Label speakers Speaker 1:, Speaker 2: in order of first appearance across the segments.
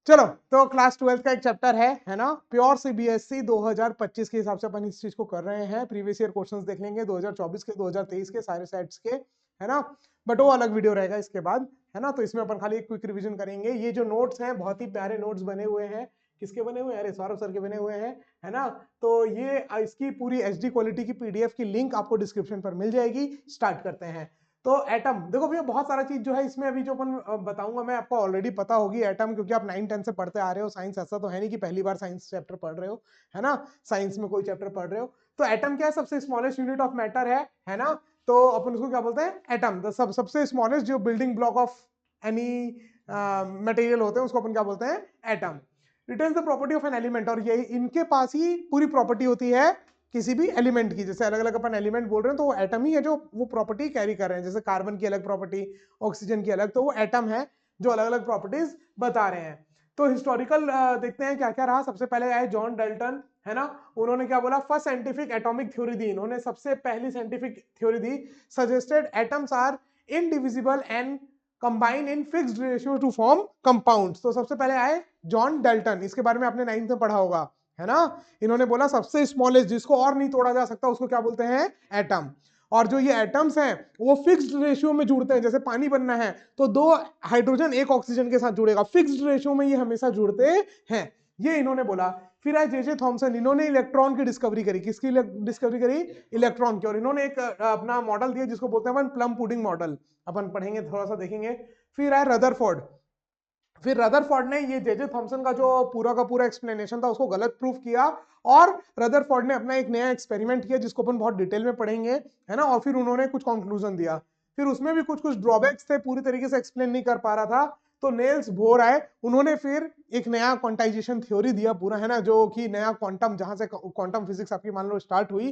Speaker 1: चलो, तो क्लास 12 का एक चैप्टर है ना, प्योर सीबीएसई 2025 के हिसाब से अपन इस चीज को कर रहे हैं। प्रीवियस ईयर क्वेश्चंस देख लेंगे 2024 के, 2023 के, सारे सेट्स के, है ना। बट वो अलग वीडियो रहेगा इसके बाद, है ना। तो इसमें अपन खाली एक क्विक रिवीजन करेंगे। ये जो नोट्स हैं बहुत ही प्यारे नोट्स बने हुए हैं। किसके बने हुए हैं? अरे सौरभ सर के बने हुए हैं, है ना। तो ये इसकी पूरी एचडी क्वालिटी की पीडीएफ की लिंक आपको डिस्क्रिप्शन पर मिल जाएगी। स्टार्ट करते हैं। तो एटम देखो भैया, बहुत सारा चीज जो है इसमें अभी जो अपन बताऊंगा मैं, आपको ऑलरेडी पता होगी एटम, क्योंकि आप 9-10 से पढ़ते आ रहे हो साइंस। ऐसा तो है नहीं कि पहली बार साइंस चैप्टर पढ़ रहे हो, है ना। साइंस में कोई चैप्टर पढ़ रहे हो। तो एटम क्या है? सबसे स्मॉलेस्ट यूनिट ऑफ मैटर है ना। तो अपन उसको क्या बोलते हैं? एटम। सबसे स्मॉलेस्ट जो building block of any material होते हैं उसको अपन क्या बोलते हैं? Atom. Retains the property of an element, और ये इनके पास ही पूरी प्रॉपर्टी होती है किसी भी एलिमेंट की। जैसे अलग अलग अपन एलिमेंट बोल रहे हैं तो वो एटम ही है जो वो प्रॉपर्टी कैरी कर रहे हैं। जैसे कार्बन की अलग प्रॉपर्टी, ऑक्सीजन की अलग, तो वो एटम है जो अलग अलग प्रॉपर्टीज बता रहे हैं। तो हिस्टोरिकल देखते हैं क्या क्या रहा। सबसे पहले आए जॉन डाल्टन, है ना। उन्होंने क्या बोला? फर्स्ट साइंटिफिक एटॉमिक थ्योरी दी। इन्होंने सबसे पहली साइंटिफिक थ्योरी दी। Suggested atoms are indivisible and combine in fixed ratio to form compounds. तो सबसे पहले आए जॉन डाल्टन। इसके बारे में आपने 9th में पढ़ा होगा, है ना। इन्होंने बोला सबसे स्मॉलेस्ट, जिसको और नहीं तोड़ा जा सकता, उसको क्या बोलते हैं? एटम। और जो ये एटम्स हैं वो फिक्स्ड रेशियो में जुड़ते हैं। जैसे पानी बनना है तो 2 हाइड्रोजन 1 ऑक्सीजन के साथ जुड़ेगा, फिक्स्ड रेशियो में ये हमेशा जुड़ते हैं। ये इन्होंने बोला। फिर आए जे थॉमसन। इन्होंने इलेक्ट्रॉन की डिस्कवरी करी। किसकी डिस्कवरी करी? इलेक्ट्रॉन की। और इन्होंने एक अपना मॉडल दिया जिसको बोलते हैं अपन प्लम पुडिंग मॉडल। अपन पढ़ेंगे, थोड़ा सा देखेंगे। फिर आए रदरफोर्ड। फिर रदरफोर्ड ने ये जे थॉमसन का जो पूरा का पूरा एक्सप्लेनेशन था उसको गलत प्रूफ किया। और रदरफोर्ड ने अपना एक नया एक्सपेरिमेंट किया जिसको अपन बहुत डिटेल में पढ़ेंगे, है ना। और फिर उन्होंने कुछ कंक्लूजन दिया। फिर उसमें भी कुछ कुछ ड्रॉबैक्स थे, पूरी तरीके से एक्सप्लेन नहीं कर पा रहा था। तो नेल्स बोर आए, उन्होंने फिर एक नया क्वांटाइजेशन थ्योरी दिया पूरा, है ना, जो कि नया क्वांटम, जहां से क्वांटम फिजिक्स आपकी मान लो स्टार्ट हुई,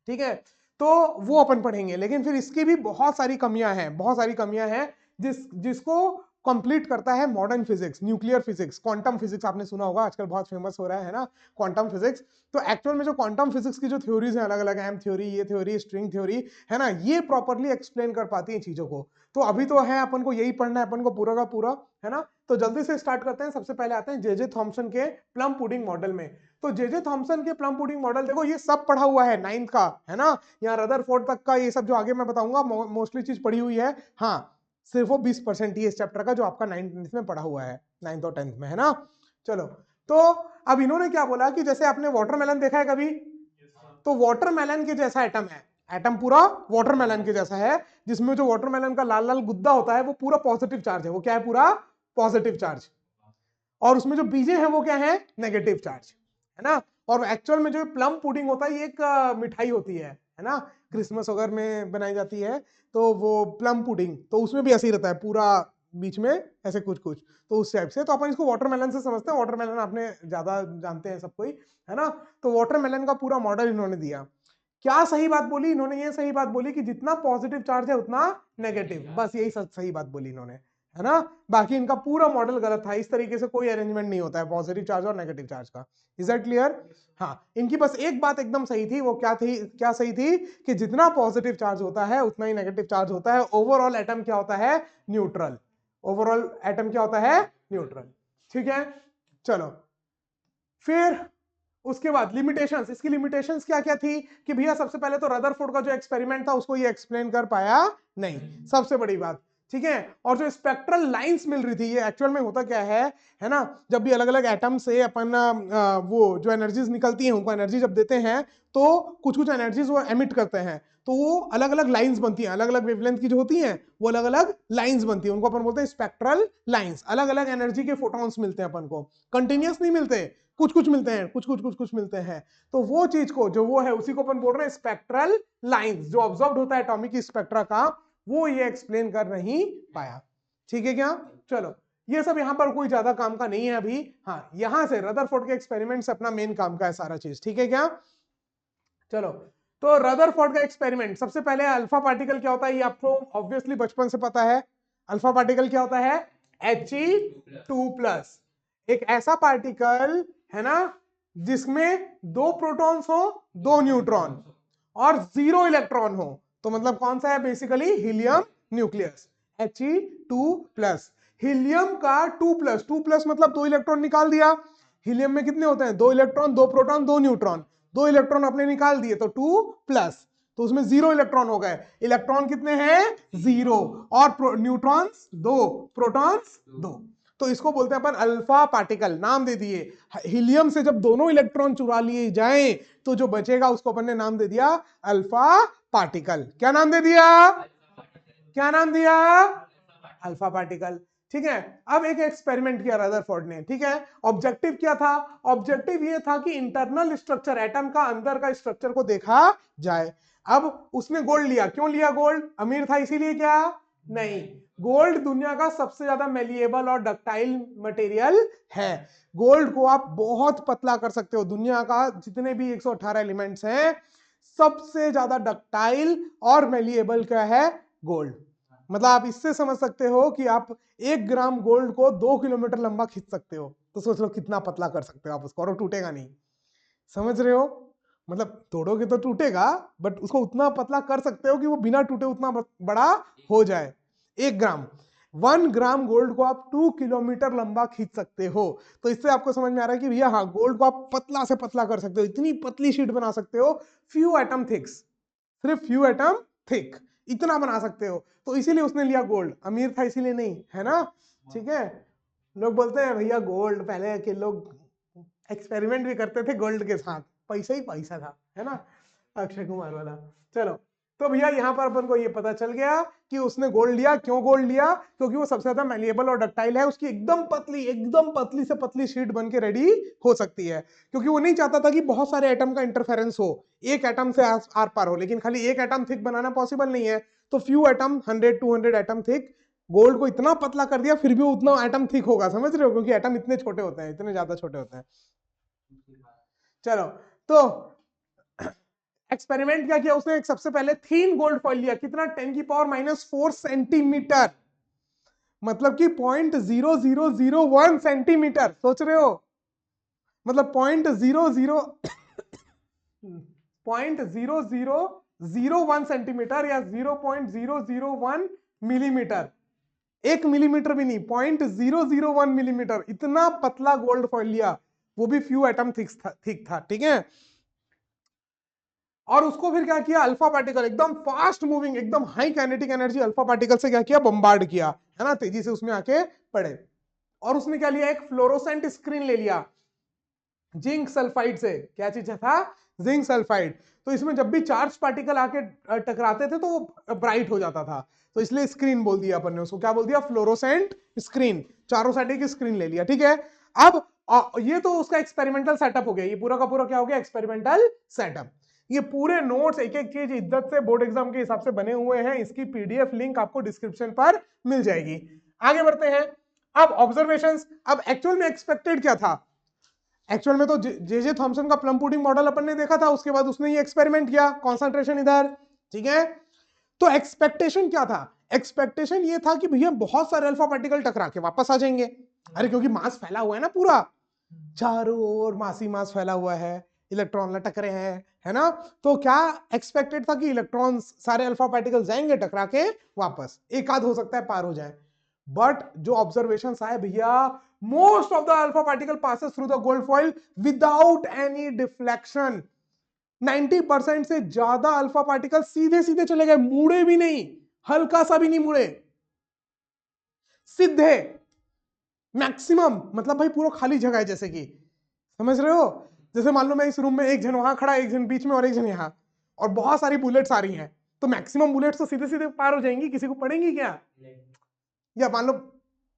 Speaker 1: ठीक है। तो वो अपन पढ़ेंगे। लेकिन फिर इसकी भी बहुत सारी कमियां हैं, बहुत सारी कमियां हैं जिसको कंप्लीट करता है modern physics, nuclear physics, quantum physics. आपने सुना होगा, आजकल बहुत फेमस हो रहा है ना, क्वांटम फिजिक्स। तो एक्चुअल में जो क्वांटम फिजिक्स की जो थ्योरीज हैं, अलग अलग एम थ्योरी, ये थ्योरी, स्ट्रिंग थ्योरी, है ना, ये प्रॉपरली एक्सप्लेन कर पाती है चीजों को। तो अभी तो है अपन को यही पढ़ना है, अपन को पूरा का पूरा, है ना। तो जल्दी से स्टार्ट करते हैं। सबसे पहले आते हैं जे थॉमसन के प्लम पुडिंग मॉडल में। तो जे थॉमसन के प्लम पुडिंग मॉडल देखो, ये सब पढ़ा हुआ है 9th का, है ना। यहाँ रदरफोर्ड तक का ये सब जो आगे मैं बताऊंगा मोस्टली चीज पढ़ी हुई है। हाँ, सिर्फ वो 20% ही इस चैप्टर का जो आपका 9th में पढ़ा हुआ है, 9th और 10th में, है ना। चलो, तो अब इन्होंने क्या बोला कि जैसे आपने वाटरमेलन देखा है कभी, तो वाटरमेलन के जैसा एटम है। एटम पूरा वाटरमेलन के जैसा है, जिसमें जो वाटरमेलन का लाल लाल गुद्दा होता है वो पूरा पॉजिटिव चार्ज है। वो क्या है? पूरा पॉजिटिव चार्ज। और उसमें जो बीजे हैं वो क्या है? नेगेटिव चार्ज, है ना। और एक्चुअल में जो प्लम पुडिंग होता है ये एक मिठाई होती है ना, क्रिसमस वगैरह में बनाई जाती है। तो वो प्लम पुडिंग, तो उसमें भी ऐसे ही रहता है, पूरा बीच में ऐसे कुछ कुछ। तो उस टाइप से तो अपन इसको वाटरमेलन से समझते हैं। वाटरमेलन आपने ज्यादा जानते हैं सब कोई, है ना। तो वाटरमेलन का पूरा मॉडल इन्होंने दिया। क्या सही बात बोली इन्होंने? ये सही बात बोली कि जितना पॉजिटिव चार्ज है उतना नेगेटिव, बस यही सही बात बोली इन्होंने, है ना। बाकी इनका पूरा मॉडल गलत था। इस तरीके से कोई अरेंजमेंट नहीं होता है पॉजिटिव चार्ज और नेगेटिव चार्ज का। Is that clear? हाँ, इनकी बस एक बात एकदम सही थी। वो क्या थी? क्या सही थी? कि जितना पॉजिटिव चार्ज होता है उतना ही नेगेटिव चार्ज होता है। ओवरऑल एटम क्या होता है? न्यूट्रल। ओवरऑल एटम क्या होता है? न्यूट्रल। ठीक है, चलो। फिर उसके बाद लिमिटेशंस। इसकी लिमिटेशंस क्या क्या थी? कि भैया सबसे पहले तो रदरफोर्ड का जो एक्सपेरिमेंट था उसको ये एक्सप्लेन कर पाया नहीं, सबसे बड़ी बात, ठीक है। और जो स्पेक्ट्रल लाइंस मिल रही थी, ये एक्चुअल में होता क्या है ना, जब भी अलग अलग एटम से अपन वो जो एनर्जीज निकलती हैं उनको एनर्जी जब देते हैं तो कुछ कुछ एनर्जीज वो एमिट करते हैं, तो वो अलग अलग लाइंस बनती हैं, अलग अलग वेवलेंथ की जो होती हैं वो अलग अलग लाइंस बनती है, उनको अपन बोलते हैं स्पेक्ट्रल लाइंस। अलग अलग एनर्जी के फोटॉन्स मिलते हैं अपन को, कंटिन्यूस नहीं मिलते, कुछ कुछ मिलते हैं, कुछ मिलते हैं। तो वो चीज को जो वो है उसी को अपन बोल रहे हैं स्पेक्ट्रल लाइंस। जो ऑब्जर्व होता है एटॉमिक स्पेक्ट्रा का, वो ये एक्सप्लेन कर नहीं पाया। ठीक है क्या? चलो, ये सब यहां पर कोई ज्यादा काम का नहीं है अभी। हाँ, यहां से रदरफोर्ड के एक्सपेरिमेंट से अपना मेन काम का है सारा चीज, ठीक है क्या? चलो, तो रदरफोर्ड का एक्सपेरिमेंट, सबसे पहले अल्फा पार्टिकल क्या होता है ये आपको ऑब्वियसली बचपन से पता है। अल्फा पार्टिकल क्या होता है? He2+, एक ऐसा पार्टिकल, है ना, जिसमें 2 प्रोटॉन्स हो, 2 न्यूट्रॉन और 0 इलेक्ट्रॉन हो। तो मतलब कौन सा है? Basically helium nucleus, He2+। Helium का 2+ मतलब 2 इलेक्ट्रॉन निकाल दिया। हीलियम में कितने होते हैं? 2 इलेक्ट्रॉन, 2 प्रोटॉन, 2 न्यूट्रॉन। 2 इलेक्ट्रॉन आपने निकाल दिए तो 2+, तो उसमें 0 इलेक्ट्रॉन हो गए। इलेक्ट्रॉन कितने हैं? 0। और न्यूट्रॉन्स 2, प्रोटॉन्स 2। तो इसको बोलते हैं अपन अल्फा पार्टिकल, नाम दे दिए। हीलियम से जब दोनों इलेक्ट्रॉन चुरा लिए जाएं तो जो बचेगा उसको अपन ने नाम दे दिया अल्फा पार्टिकल। क्या नाम दे दिया? क्या नाम दिया? Alpha particle. ठीक है। अब एक एक्सपेरिमेंट किया रदरफोर्ड ने। ठीक है। ऑब्जेक्टिव क्या था? ऑब्जेक्टिव ये था कि इंटरनल स्ट्रक्चर, एटम का अंदर का स्ट्रक्चर को देखा जाए। अब उसने गोल्ड लिया। क्यों लिया गोल्ड? अमीर था इसीलिए? क्या नहीं, गोल्ड दुनिया का सबसे ज्यादा मेलिएबल और डक्टाइल मटेरियल है। गोल्ड को आप बहुत पतला कर सकते हो। दुनिया का जितने भी 118 एलिमेंट्स हैं, सबसे ज्यादा डक्टाइल और मेलिएबल क्या है? गोल्ड। मतलब आप इससे समझ सकते हो कि आप 1 ग्राम गोल्ड को 2 किलोमीटर लंबा खींच सकते हो। तो सोच लो कितना पतला कर सकते हो आप उसको, और टूटेगा नहीं। समझ रहे हो? मतलब तोड़ोगे तो टूटेगा, बट उसको उतना पतला कर सकते हो कि वो बिना टूटे उतना बड़ा हो जाए। 1 ग्राम, 1 ग्राम गोल्ड को आप 2 किलोमीटर लंबा खींच सकते हो। तो इससे आपको समझ में आ रहा है कि भैया हाँ, गोल्ड को आप पतला से पतला कर सकते हो, इतनी पतली शीट बना सकते हो, फ्यू एटम थिक्स, सिर्फ फ्यू एटम थिक, इतना बना सकते हो। तो इसीलिए उसने लिया गोल्ड। अमीर था इसीलिए नहीं, है ना? ठीक है। लोग बोलते हैं भैया गोल्ड, पहले के लोग एक्सपेरिमेंट भी करते थे गोल्ड के साथ, पैसा ही पैसा था, है ना? अक्षय कुमार वाला। चलो, तो भैया यहां पर अपन को ये पता चल गया कि उसने गोल्ड लिया। क्यों गोल्ड लिया? क्योंकि वो सबसे ज्यादा मैलिएबल और डक्टाइल है। उसकी एकदम पतली से पतली शीट बन के रेडी हो सकती है। क्योंकि वो नहीं चाहता था कि बहुत सारे एटम का इंटरफेरेंस हो, एक एटम से आर पार हो। लेकिन खाली एक एटम थिक बनाना पॉसिबल नहीं है, तो few atom, 100-200 atom thick. Gold को इतना पतला कर दिया, फिर भी उतना एटम थिक होगा। समझ रहे हो? क्योंकि एटम इतने छोटे होते हैं, इतने ज्यादा छोटे होते हैं। चलो, तो एक्सपेरिमेंट क्या किया उसने? एक सबसे पहले थीन गोल्ड फॉइल लिया। कितना? 10⁻⁴ सेंटीमीटर, मतलब कि 0.0001 सेंटीमीटर। सोच रहे हो? मतलब 0.0001 सेंटीमीटर या 0.001 मिलीमीटर। 1 मिलीमीटर भी नहीं, 0.001 मिलीमीटर। इतना पतला गोल्ड फॉइल लिया, वो भी फ्यू एटम थिक था। ठीक है। और उसको फिर क्या किया? अल्फा पार्टिकल, एकदम फास्ट मूविंग, एकदम high kinetic energy alpha particle से क्या किया? बम्बार्ड किया, है ना? तेजी से उसमें आके पड़े। और उसने क्या लिया? एक फ्लोरोसेंट स्क्रीन ले लिया जिंक सल्फाइड से। क्या चीज था? Zinc sulphide. तो इसमें जब भी चार्ज पार्टिकल आके टकराते थे तो वो ब्राइट हो जाता था, तो इसलिए स्क्रीन बोल दिया अपन ने उसको। क्या बोल दिया? Fluorescent screen. चारों साइड एक स्क्रीन ले लिया। ठीक है। अब ये तो उसका एक्सपेरिमेंटल सेटअप हो गया। ये पूरा का पूरा क्या हो गया? Experimental setup. ये पूरे नोट्स एक एक चीज इद्दत से बोर्ड एग्जाम के हिसाब से बने हुए हैं। इसकी पीडीएफ लिंक आपको डिस्क्रिप्शन पर मिल जाएगी। आगे बढ़ते हैं। अब ऑब्जर्वेशंस। अब एक्चुअल में एक्सपेक्टेड क्या था? एक्चुअल में तो जे थॉमसन का प्लम पुडिंग मॉडल अपन ने देखा था, उसके बाद उसने ये एक्सपेरिमेंट किया, कंसंट्रेशन इधर। ठीक है। तो एक्सपेक्टेशन क्या था? एक्सपेक्टेशन ये था कि भैया बहुत सारे अल्फा पार्टिकल टकरा के वापस आ जाएंगे। अरे क्योंकि मास फैला हुआ है ना, पूरा चारों ओर मासी मास फैला हुआ है, इलेक्ट्रॉन लटक रहे हैं, है ना? तो क्या एक्सपेक्टेड था कि इलेक्ट्रॉन्स, सारे अल्फा पार्टिकल जाएंगे टकरा के वापस, एक आध हो सकता है पार हो जाए। बट जो ऑब्जर्वेशन आए भैया, most of the alpha particle passes through the gold foil without any deflection. 90% से ज्यादा अल्फा पार्टिकल सीधे सीधे चले गए, मुड़े भी नहीं, हल्का सा भी नहीं मुड़े, सीधे। मैक्सिमम मतलब भाई पूरा खाली जगह है, जैसे कि समझ रहे हो? जैसे मान लो मैं इस रूम में, एक जन वहां खड़ा, एक जन बीच में और एक जन यहां, और बहुत सारी बुलेट्स आ रही हैं, तो मैक्सिमम बुलेट्स तो सीधे सीधे पार हो जाएंगी, किसी को पड़ेंगी क्या? या मान लो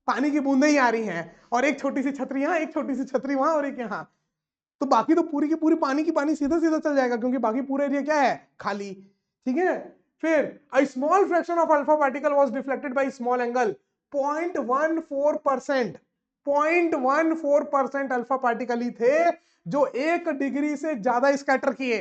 Speaker 1: पानी की बूंदें ही आ रही हैं, और एक छोटी सी छतरी यहां, एक छोटी सी छतरी वहां, और एक यहां, तो बाकी तो पूरी की पूरी पानी की पानी सीधा सीधा चल जाएगा, क्योंकि बाकी पूरा एरिया क्या है? खाली। ठीक है। फिर a small fraction of alpha particle was deflected by small angle, 0.14%। 0.14% alpha particle ही थे जो 1 डिग्री से ज्यादा स्कैटर किए।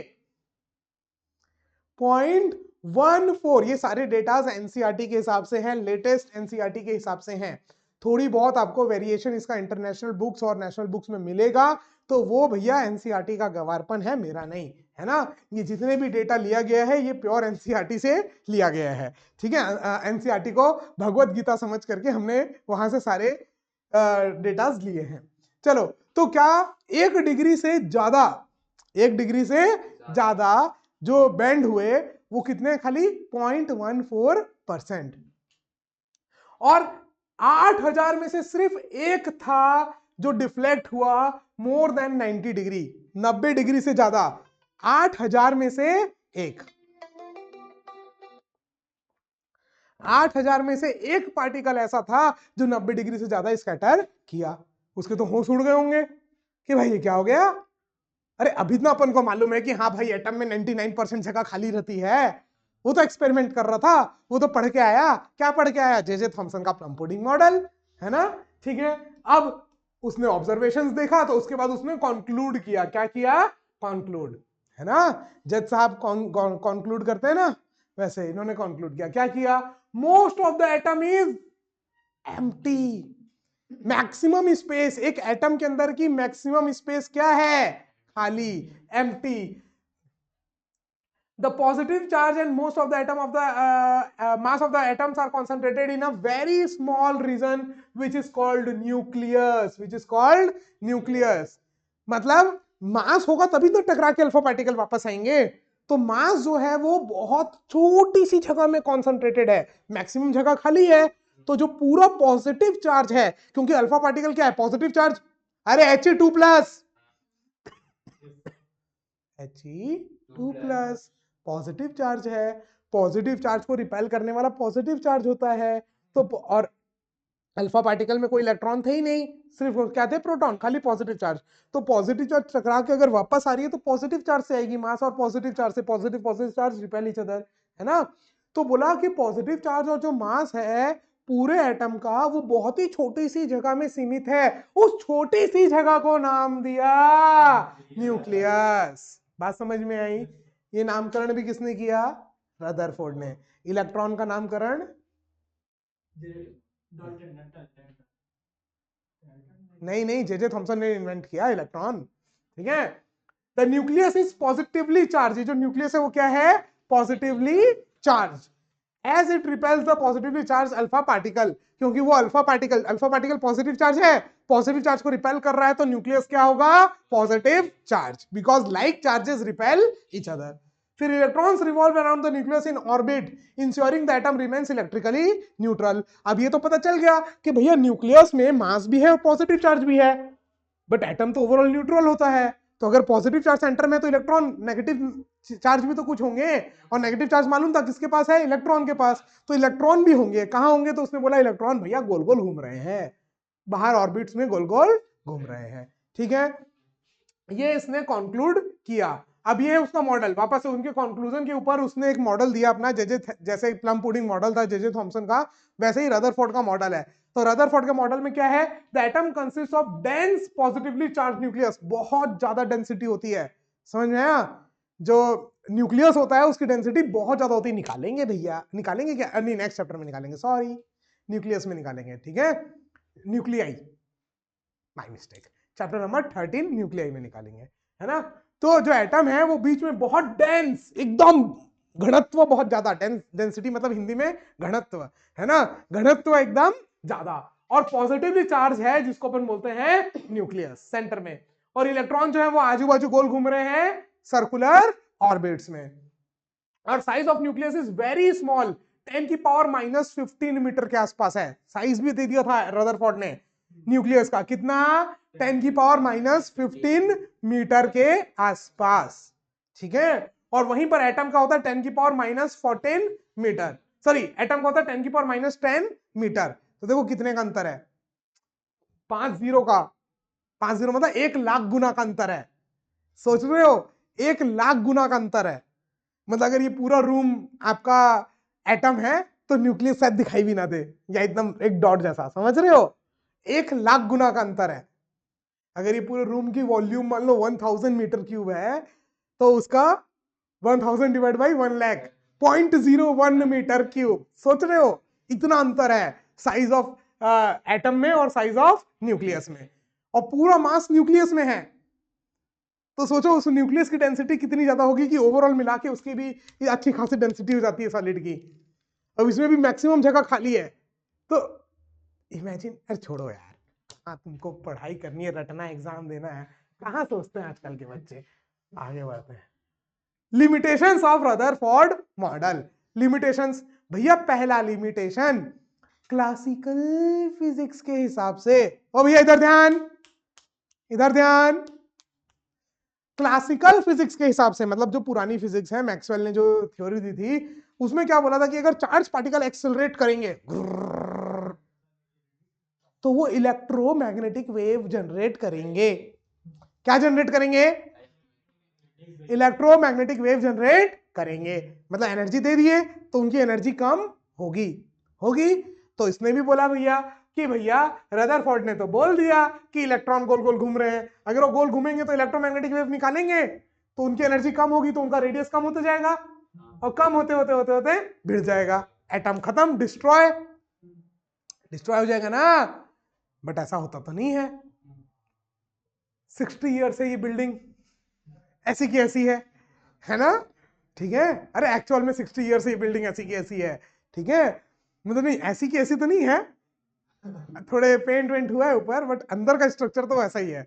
Speaker 1: 0.14। ये सारे डेटाज एनसीईआरटी के हिसाब से हैं, लेटेस्ट एनसीईआरटी के हिसाब से हैं। थोड़ी बहुत आपको वेरिएशन इसका इंटरनेशनल बुक्स और नेशनल बुक्स में मिलेगा, तो वो भैया एनसीईआरटी का गवारपन है, मेरा नहीं है ना। ये जितने भी डेटा लिया गया है ये प्योर एनसीईआरटी से लिया गया है, ठीक है। एनसीईआरटी को भगवत गीता समझ करके हमने वहां से सारे डेटास लिए हैं। चलो, तो क्या 1 डिग्री से ज्यादा, 1 डिग्री से ज्यादा जो बैंड हुए वो कितने, खाली 0.14%। और 8000 में से सिर्फ एक था जो डिफ्लेक्ट हुआ मोर देन 90 डिग्री, 90 डिग्री से ज्यादा, 8000 में से एक, 8000 में से एक पार्टिकल ऐसा था जो 90 डिग्री से ज्यादा स्कैटर किया। उसके तो होश उड़ गए होंगे कि भाई ये क्या हो गया। अरे अभी ना अपन को मालूम है कि हाँ भाई एटम में 99% जगह खाली रहती है, वो तो एक्सपेरिमेंट कर रहा था, वो तो पढ़ के आया। क्या पढ़ के आया? जे थॉमसन का प्लम पुडिंग मॉडल, है ना, ठीक है। अब उसने ऑब्जर्वेशंस देखा तो उसके बाद उसने कंक्लूड किया। क्या किया? कंक्लूड, है ना। जज साहब कंक्लूड करते हैं ना, वैसे इन्होंने कंक्लूड किया। क्या किया? Most of the atom is empty. Maximum space, एक एटम के अंदर की मैक्सिमम स्पेस क्या है? खाली, empty. The positive charge and most of the atom of the mass of the atoms are concentrated in a very small region which is called nucleus, which is called nucleus। मतलब मास होगा तभी तो टकरा के alpha particle वापस आएंगे। तो मास जो है वो बहुत छोटी सी जगह में कॉन्सेंट्रेटेड है, मैक्सिमम जगह खाली है। तो जो पूरा पॉजिटिव चार्ज है, क्योंकि अल्फा पार्टिकल क्या है? Positive charge. अरे He2+, He2+ पॉजिटिव चार्ज है। पॉजिटिव चार्ज को रिपेल करने वाला पॉजिटिव चार्ज होता है। तो और अल्फा पार्टिकल में कोई इलेक्ट्रॉन थे ही नहीं, सिर्फ क्या थे? प्रोटॉन, खाली पॉजिटिव चार्ज। तो पॉजिटिव चार्ज टकरा के अगर वापस आ रही है तो पॉजिटिव चार्ज से आएगी मास, और पॉजिटिव चार्ज से positive charge repel each other, है ना। तो बोला कि पॉजिटिव चार्ज और जो मास है पूरे एटम का वो बहुत ही छोटी सी जगह में सीमित है। उस छोटी सी जगह को नाम दिया न्यूक्लियस। बात समझ में आई? ये नामकरण भी किसने किया? रदरफोर्ड ने। इलेक्ट्रॉन का नामकरण नहीं, जे थॉमसन ने इन्वेंट किया इलेक्ट्रॉन, ठीक है। The nucleus is positively charge. जो न्यूक्लियस है वो क्या है? Positively charge. As it repels the positively charge alpha particle, क्योंकि वो अल्फा पार्टिकल पॉजिटिव चार्ज है, पॉजिटिव चार्ज को रिपेल कर रहा है, तो न्यूक्लियस क्या होगा? Positive charge, because like charges repel each other. फिर electrons revolve around the nucleus in orbit ensuring the atom remains electrically neutral. अब ये तो पता चल गया कि भैया न्यूक्लियस में मास भी है और पॉजिटिव चार्ज भी है, बट एटम तो ओवरऑल न्यूट्रल होता है। तो अगर पॉजिटिव चार्ज सेंटर में तो इलेक्ट्रॉन नेगेटिव चार्ज भी तो कुछ होंगे, और नेगेटिव चार्ज मालूम था किसके पास है? इलेक्ट्रॉन के पास। तो इलेक्ट्रॉन भी होंगे, कहां होंगे? तो उसने बोला इलेक्ट्रॉन भैया गोल गोल घूम रहे हैं, बाहर ऑर्बिट्स में गोल गोल घूम रहे हैं, ठीक है। ये इसने कंक्लूड किया। अब ये है उसका मॉडल। वापस से उनके कंक्लूजन के ऊपर उसने एक मॉडल दिया अपना, जैसे प्लम पुडिंग मॉडल था जे थॉमसन का, वैसे ही रदरफोर्ड का मॉडल है। तो रदरफोर्ड के मॉडल में क्या है? The atom consist of dense positively charge nucleus. बहुत ज्यादा डेंसिटी होती है, समझ में आया? जो न्यूक्लियस होता है उसकी डेंसिटी बहुत ज्यादा होती है। निकालेंगे भैया, निकालेंगे क्या? नहीं, नेक्स्ट चैप्टर में निकालेंगे, सॉरी, न्यूक्लियस में निकालेंगे, ठीक है। Nuclei, my mistake, chapter number 13 nuclei में निकालेंगे, है ना। तो जो एटम है वो बीच में बहुत डेंस, एकदम घनत्व बहुत ज्यादा, डेंसिटी मतलब हिंदी में घनत्व, है ना, घनत्व एकदम ज्यादा, और पॉजिटिवली चार्ज है जिसको अपन बोलते हैं न्यूक्लियस सेंटर में। और इलेक्ट्रॉन जो है वो आजू बाजू गोल घूम रहे हैं सर्कुलर ऑर्बिट्स में। और size of nucleus is very small, 10⁻⁻15 metre के आसपास है। साइज भी दे दिया था रदरफोर्ड ने न्यूक्लियस का, कितना? 10⁻15 मीटर के आसपास, ठीक है। और वहीं पर एटम का होता है 10⁻14 मीटर, सॉरी, एटम का होता है 10⁻10 मीटर। तो देखो कितने का अंतर है, 5 जीरो का, 5 जीरो मतलब 1,00,000 गुना का अंतर है। सोच रहे हो? 1,00,000 गुना का अंतर है। मतलब अगर ये पूरा रूम आपका एटम है तो न्यूक्लियस शायद दिखाई भी ना दे, या एकदम एक डॉट जैसा, समझ रहे हो? 1,00,000 गुना का अंतर है। अगर ये पूरे रूम की वॉल्यूम मान लो 1000 मीटर क्यूब है, तो उसका 1000 डिवाइड बाई 1,00,000, 0.01 मीटर क्यूब। सोच रहे हो? इतना अंतर है साइज ऑफ एटम में और साइज ऑफ न्यूक्लियस में, और पूरा मास न्यूक्लियस में है। तो सोचो उस न्यूक्लियस की डेंसिटी कितनी ज्यादा होगी कि ओवरऑल मिला के उसकी भी अच्छी खासी डेंसिटी हो जाती है सॉलिड की। अब इसमें भी मैक्सिमम जगह खाली है। तो इमेजिन, अरे छोड़ो यार, हाँ तुमको पढ़ाई करनी है, रटना, एग्जाम देना है, कहाँ सोचते हैं आजकल के बच्चे। आगे बढ़ते हैं। Limitations of Rutherford model. Limitations, भैया पहला लिमिटेशन क्लासिकल फिजिक्स के हिसाब से, ओ भैया इधर ध्यान, इधर ध्यान। क्लासिकल फिजिक्स के हिसाब से मतलब जो पुरानी फिजिक्स है, मैक्सवेल ने जो थ्योरी दी थी उसमें क्या बोला था कि अगर चार्ज पार्टिकल एक्सेलरेट करेंगे तो वो इलेक्ट्रोमैग्नेटिक वेव जनरेट करेंगे। क्या जनरेट करेंगे? इलेक्ट्रोमैग्नेटिक वेव जनरेट करेंगे। मतलब एनर्जी दे दिए तो उनकी एनर्जी कम होगी होगी। तो इसने भी बोला भैया कि भैया रदरफोर्ड ने तो बोल दिया कि इलेक्ट्रॉन गोल गोल घूम रहे हैं, अगर वो गोल घूमेंगे तो इलेक्ट्रोमैग्नेटिक वेव निकालेंगे तो उनकी एनर्जी कम होगी, तो उनका रेडियस कम होता जाएगा, और कम होते होते होते होते भिड़ जाएगा, एटम खत्म, डिस्ट्रॉय, डिस्ट्रॉय हो जाएगा ना। बट ऐसा होता तो नहीं है। 60 ईयर से ये बिल्डिंग ऐसी की ऐसी है ना, ठीक है। अरे एक्चुअल में 60 ईयर से ये बिल्डिंग ऐसी की ऐसी है, ठीक है। मतलब नहीं ऐसी की ऐसी तो नहीं है, थोड़े पेंट वेंट हुआ है ऊपर, बट अंदर का स्ट्रक्चर तो वैसा ही है,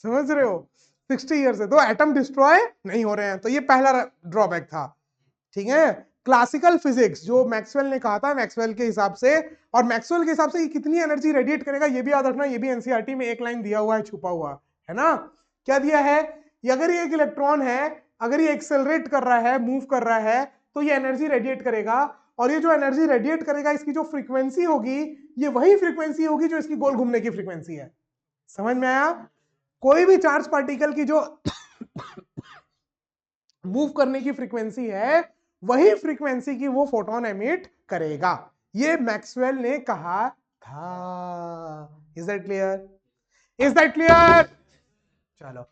Speaker 1: समझ रहे हो। 60 ईयर से तो एटम डिस्ट्रॉय नहीं हो रहे हैं, तो ये पहला ड्रॉबैक था, ठीक है। क्लासिकल फिजिक्स जो मैक्सवेल ने कहा था, मैक्सवेल के हिसाब से, और मैक्सवेल के हिसाब से ये कितनी एनर्जी रेडिएट करेगा ये भी याद रखना, ये भी एनसीईआरटी में एक लाइन दिया हुआ है, छुपा हुआ है ना। क्या दिया है? अगर ये एक इलेक्ट्रॉन है, अगर ये एक्सेलरेट कर रहा है, मूव कर रहा है, तो ये एनर्जी रेडिएट करेगा, और ये जो एनर्जी रेडिएट करेगा इसकी जो फ्रीक्वेंसी होगी ये वही फ्रीक्वेंसी होगी जो इसकी गोल घूमने की फ्रीक्वेंसी है। समझ में आया? कोई भी चार्ज पार्टिकल की जो मूव करने की फ्रीक्वेंसी है वही फ्रीक्वेंसी की वो फोटोन एमिट करेगा, ये मैक्सवेल ने कहा था। Is that clear? Is that clear? चलो,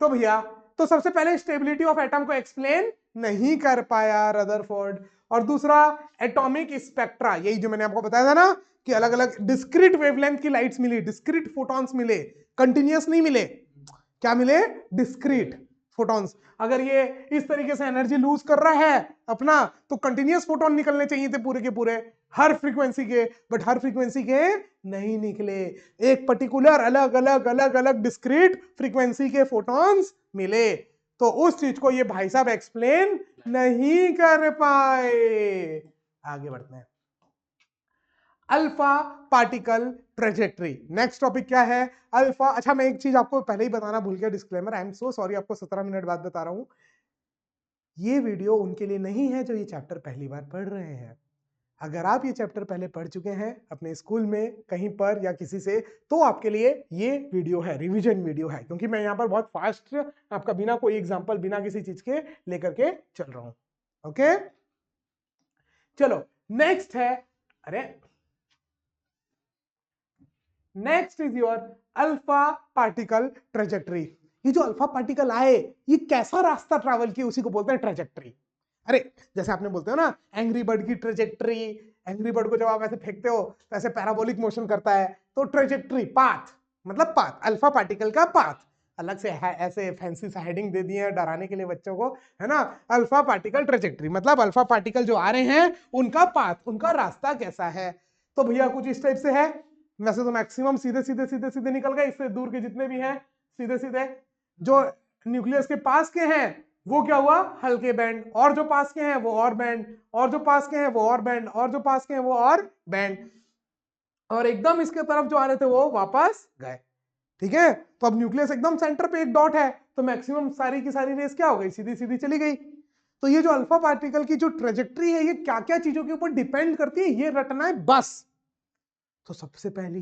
Speaker 1: तो भैया तो सबसे पहले स्टेबिलिटी ऑफ एटम को एक्सप्लेन नहीं कर पाया रदरफोर्ड, और दूसरा एटॉमिक स्पेक्ट्रा, यही जो मैंने आपको बताया था ना कि अलग अलग डिस्क्रीट वेवलेंथ की लाइट्स मिली, डिस्क्रीट फोटॉन्स मिले, कंटिन्यूअस नहीं मिले। क्या मिले? Discrete photons. अगर ये इस तरीके से एनर्जी लूज कर रहा है अपना, तो कंटिन्यूअस फोटोन निकलने चाहिए थे पूरे के पूरे हर फ्रीक्वेंसी के, बट हर फ्रीक्वेंसी के नहीं निकले, एक पर्टिकुलर अलग अलग अलग अलग डिस्क्रीट फ्रीक्वेंसी के फोटॉन्स मिले। तो उस चीज को ये भाई साहब एक्सप्लेन नहीं कर पाए। आगे बढ़ते हैं। Alpha particle trajectory, next topic क्या है? अल्फा। अच्छा मैं एक चीज आपको पहले ही बताना भूल गया, disclaimer, I am so sorry, आपको 17 मिनट बाद बता रहा हूं। ये वीडियो उनके लिए नहीं है जो ये चैप्टर पहली बार पढ़ रहे हैं। अगर आप ये चैप्टर पहले पढ़ चुके हैं अपने स्कूल में कहीं पर या किसी से, तो आपके लिए ये वीडियो है, रिवीजन वीडियो है, क्योंकि मैं यहाँ पर बहुत फास्ट आपका बिना कोई एग्जांपल, बिना किसी चीज के लेकर के चल रहा हूं। ओके चलो नेक्स्ट है, अरे next is your alpha particle trajectory. ये जो अल्फा पार्टिकल आए ये कैसा रास्ता ट्रैवल किया उसी को बोलते हैं ट्रेजेक्ट्री। अरे जैसे आपने बोलते हो ना एंग्री बर्ड की ट्रेजेक्ट्री, एंग्री बर्ड को जब आप ऐसे फेंकते हो तो ऐसे पैराबोलिक मोशन करता है, तो ट्रेजेक्ट्री पाथ, मतलब पाथ, अल्फा पार्टिकल का पाथ। अलग से ऐसे फैंसी सा हेडिंग दे दिए हैं डराने के लिए बच्चों को, है ना। अल्फा पार्टिकल ट्रेजेक्ट्री मतलब अल्फा पार्टिकल जो आ रहे हैं उनका पाथ, उनका रास्ता कैसा है। तो भैया कुछ इस टाइप से है, वैसे तो मैक्सिमम सीधे सीधे सीधे सीधे निकल गए, इससे दूर के जितने भी हैं सीधे सीधे, जो न्यूक्लियस के पास के हैं वो क्या हुआ, हल्के बैंड, और जो पास के हैं वो और बैंड, और जो पास के हैं वो और बैंड, और जो पास के हैं वो और बैंड, और एकदम इसके तरफ जो आ रहे थे वो वापस गए, ठीक है। तो अब न्यूक्लियस एकदम सेंटर पे एक डॉट है, तो मैक्सिमम सारी की सारी रेस क्या हो गई, सीधी सीधी चली गई। तो ये जो अल्फा पार्टिकल की जो ट्रेजेक्ट्री है ये क्या क्या चीजों के ऊपर डिपेंड करती है ये रटना है बस। तो सबसे पहली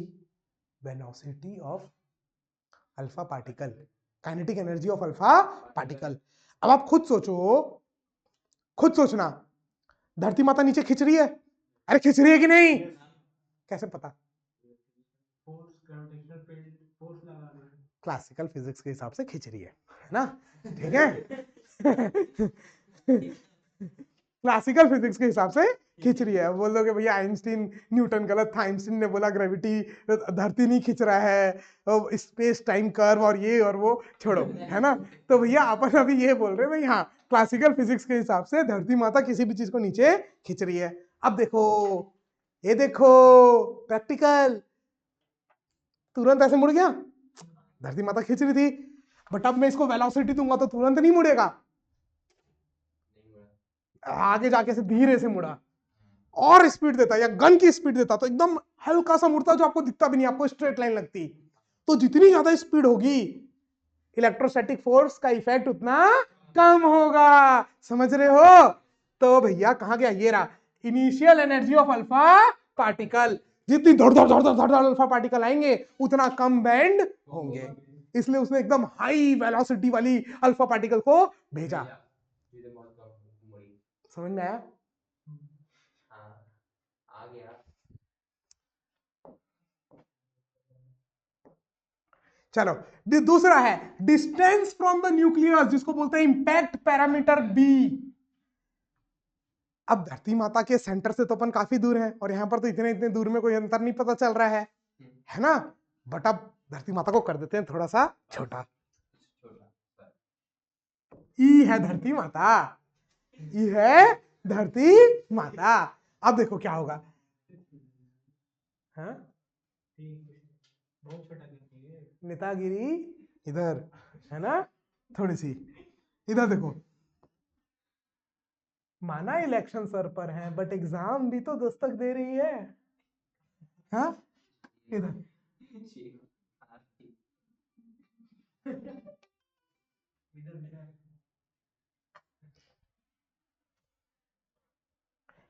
Speaker 1: velocity of alpha particle, kinetic energy of alpha particle. अब आप खुद सोचो, खुद सोचना, धरती माता नीचे खिंच रही है, अरे खिंच रही है कि नहीं? कैसे पता? क्लासिकल फिजिक्स के हिसाब से खिंच रही है ना, ठीक है। क्लासिकल फिजिक्स के हिसाब से खींच रही है। बोल दो कि भैया आइंस्टीन न्यूटन गलत था, आइंस्टीन ने बोला ग्रेविटी धरती नहीं खींच रहा है, स्पेस टाइम कर्व और ये और वो छोड़ो, है ना। तो भैया अपन अभी ये बोल रहे हैं भाई, हाँ क्लासिकल फिजिक्स के हिसाब से धरती माता किसी भी चीज को नीचे खींच रही है। अब देखो, ये देखो प्रैक्टिकल, तुरंत ऐसे मुड़ गया, धरती माता खींच रही थी, बट अब मैं इसको वेलोसिटी दूंगा तो तुरंत नहीं मुड़ेगा, आगे जाके से धीरे से मुड़ा, और स्पीड देता या गन की स्पीड देता तो एकदम हल्का सा मुड़ता जो आपको दिखता भी नहीं, आपको स्ट्रेट लाइन लगती। तो जितनी ज्यादा स्पीड होगी इलेक्ट्रोस्टैटिक फोर्स का इफेक्ट उतना कम होगा, समझ रहे हो। तो भैया कहां गया, ये रहा initial energy of alpha particle, जितनी धड़ धड़ धड़ धड़ धड़ धड़ अल्फा पार्टिकल आएंगे उतना कम बैंड होंगे, इसलिए उसने एकदम हाई वेलोसिटी वाली अल्फा पार्टिकल को भेजा। समझ में आया? चलो दूसरा है डिस्टेंस फ्रॉम द न्यूक्लियस, जिसको बोलते हैं इंपैक्ट पैरामीटर बी। अब धरती माता के सेंटर से तो अपन काफी दूर है, और यहां पर तो इतने इतने दूर में कोई अंतर नहीं पता चल रहा है ना। बट अब धरती माता को कर देते हैं थोड़ा सा छोटा, ई है धरती माता, ई है धरती माता। अब देखो क्या होगा, हाँ नेतागिरी इधर है ना, थोड़ी सी इधर देखो, माना इलेक्शन सर पर है बट एग्जाम भी तो दस्तक दे रही है, हाँ इधर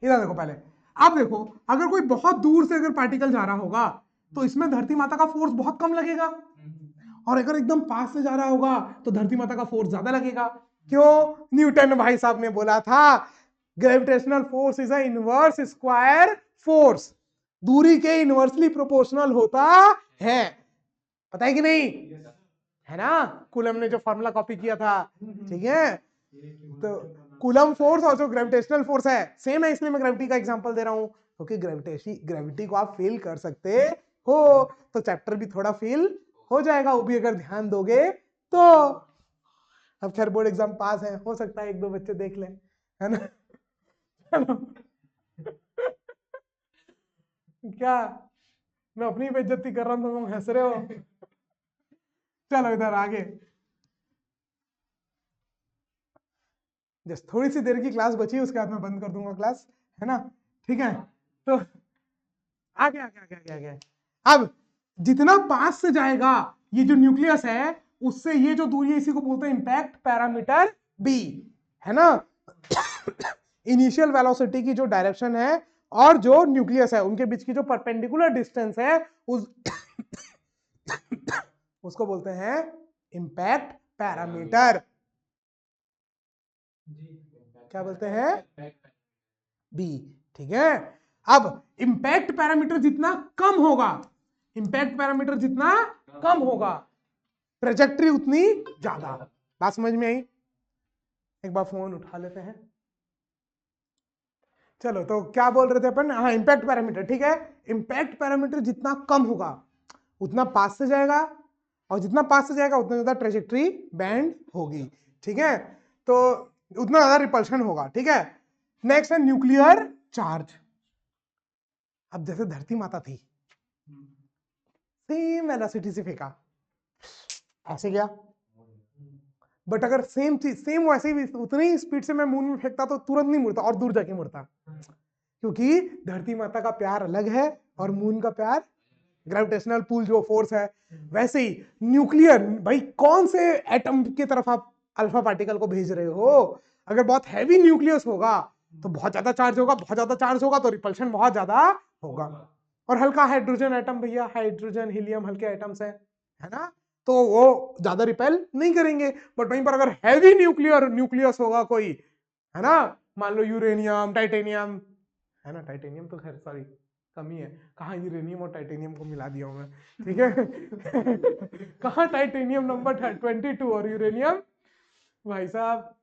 Speaker 1: इधर देखो पहले। अब देखो अगर कोई बहुत दूर से अगर पार्टिकल जा रहा होगा तो इसमें धरती माता का फोर्स बहुत कम लगेगा, और अगर एकदम पास से जा रहा होगा तो धरती माता का फोर्स ज्यादा लगेगा। क्यों? न्यूटन भाई साहब ने बोला था gravitational force is a inverse square force, दूरी के इनवर्सली प्रोपोर्शनल होता है, पता है कि नहीं, है ना। कूलम ने जो फॉर्मूला कॉपी किया था, ठीक है। तो कूलम फोर्स और जो ग्रेविटेशनल फोर्स है सेम है, इसलिए मैं ग्रेविटी का एग्जांपल दे रहा हूं, क्योंकि ग्रेविटी को आप फील कर सकते हो, तो चैप्टर भी थोड़ा फील हो जाएगा, वो भी अगर ध्यान दोगे तो। अब खैर बोर्ड एग्जाम पास है, हो सकता है एक दो बच्चे देख लें, है ना। क्या मैं अपनी बेइज्जती कर रहा हूं, तुम हंस रहे हो। चलो इधर आगे, जस्ट थोड़ी सी देर की क्लास बची है, उसके बाद मैं बंद कर दूंगा क्लास, है ना। ठीक है, तो आगे आगे आगे आगे आगे। अब जितना पास से जाएगा ये जो न्यूक्लियस है उससे ये जो दूरी है इसी को बोलते हैं इंपैक्ट पैरामीटर बी, है ना। इनिशियल वेलोसिटी की जो डायरेक्शन है और जो न्यूक्लियस है उनके बीच की जो परपेंडिकुलर डिस्टेंस है उस उसको बोलते हैं इंपैक्ट पैरामीटर, क्या बोलते हैं, बी, ठीक है। अब इंपैक्ट पैरामीटर जितना कम होगा, इंपैक्ट पैरामीटर जितना कम होगा ट्रेजेक्ट्री उतनी ज्यादा, बात समझ में आई। एक बार फोन उठा लेते हैं। चलो तो क्या बोल रहे थे अपन, हाँ इंपैक्ट पैरामीटर, ठीक है। इंपैक्ट पैरामीटर जितना कम होगा उतना पास से जाएगा, और जितना पास से जाएगा उतना ज्यादा ट्रेजेक्ट्री बैंड होगी, ठीक है। तो उतना ज्यादा रिपल्शन होगा, ठीक है। नेक्स्ट है न्यूक्लियर चार्ज। अब जैसे धरती माता थी, सेम वेलोसिटी से फेंका, ऐसे गया, बट अगर सेम चीज सेम वैसे ही उतनी ही स्पीड से मैं मून में फेंकता तो तुरंत नहीं मुड़ता और दूर जाके मुड़ता, क्योंकि धरती माता का प्यार अलग है और मून का प्यार ग्रेविटेशनल पुल जो फोर्स है। वैसे ही न्यूक्लियर, भाई कौन से एटम की तरफ आप अल्फा पार्टिकल को भेज रहे हो, अगर बहुत हैवी न्यूक्लियस होगा तो बहुत ज्यादा चार्ज होगा, बहुत ज्यादा चार्ज होगा तो रिपल्शन बहुत ज्यादा होगा। और हल्का हाइड्रोजन एटम, भैया हाइड्रोजन हीलियम हल्के एटम्स है ना, तो वो ज्यादा रिपेल नहीं करेंगे। बट वहीं पर अगर हैवी न्यूक्लियस होगा कोई, है ना, मान लो यूरेनियम टाइटेनियम, है ना, टाइटेनियम तो खैर सॉरी कमी है, कहाँ यूरेनियम और टाइटेनियम को मिला दिया हूं मैं, ठीक है। कहाँ टाइटेनियम नंबर 22 और यूरेनियम भाई साहब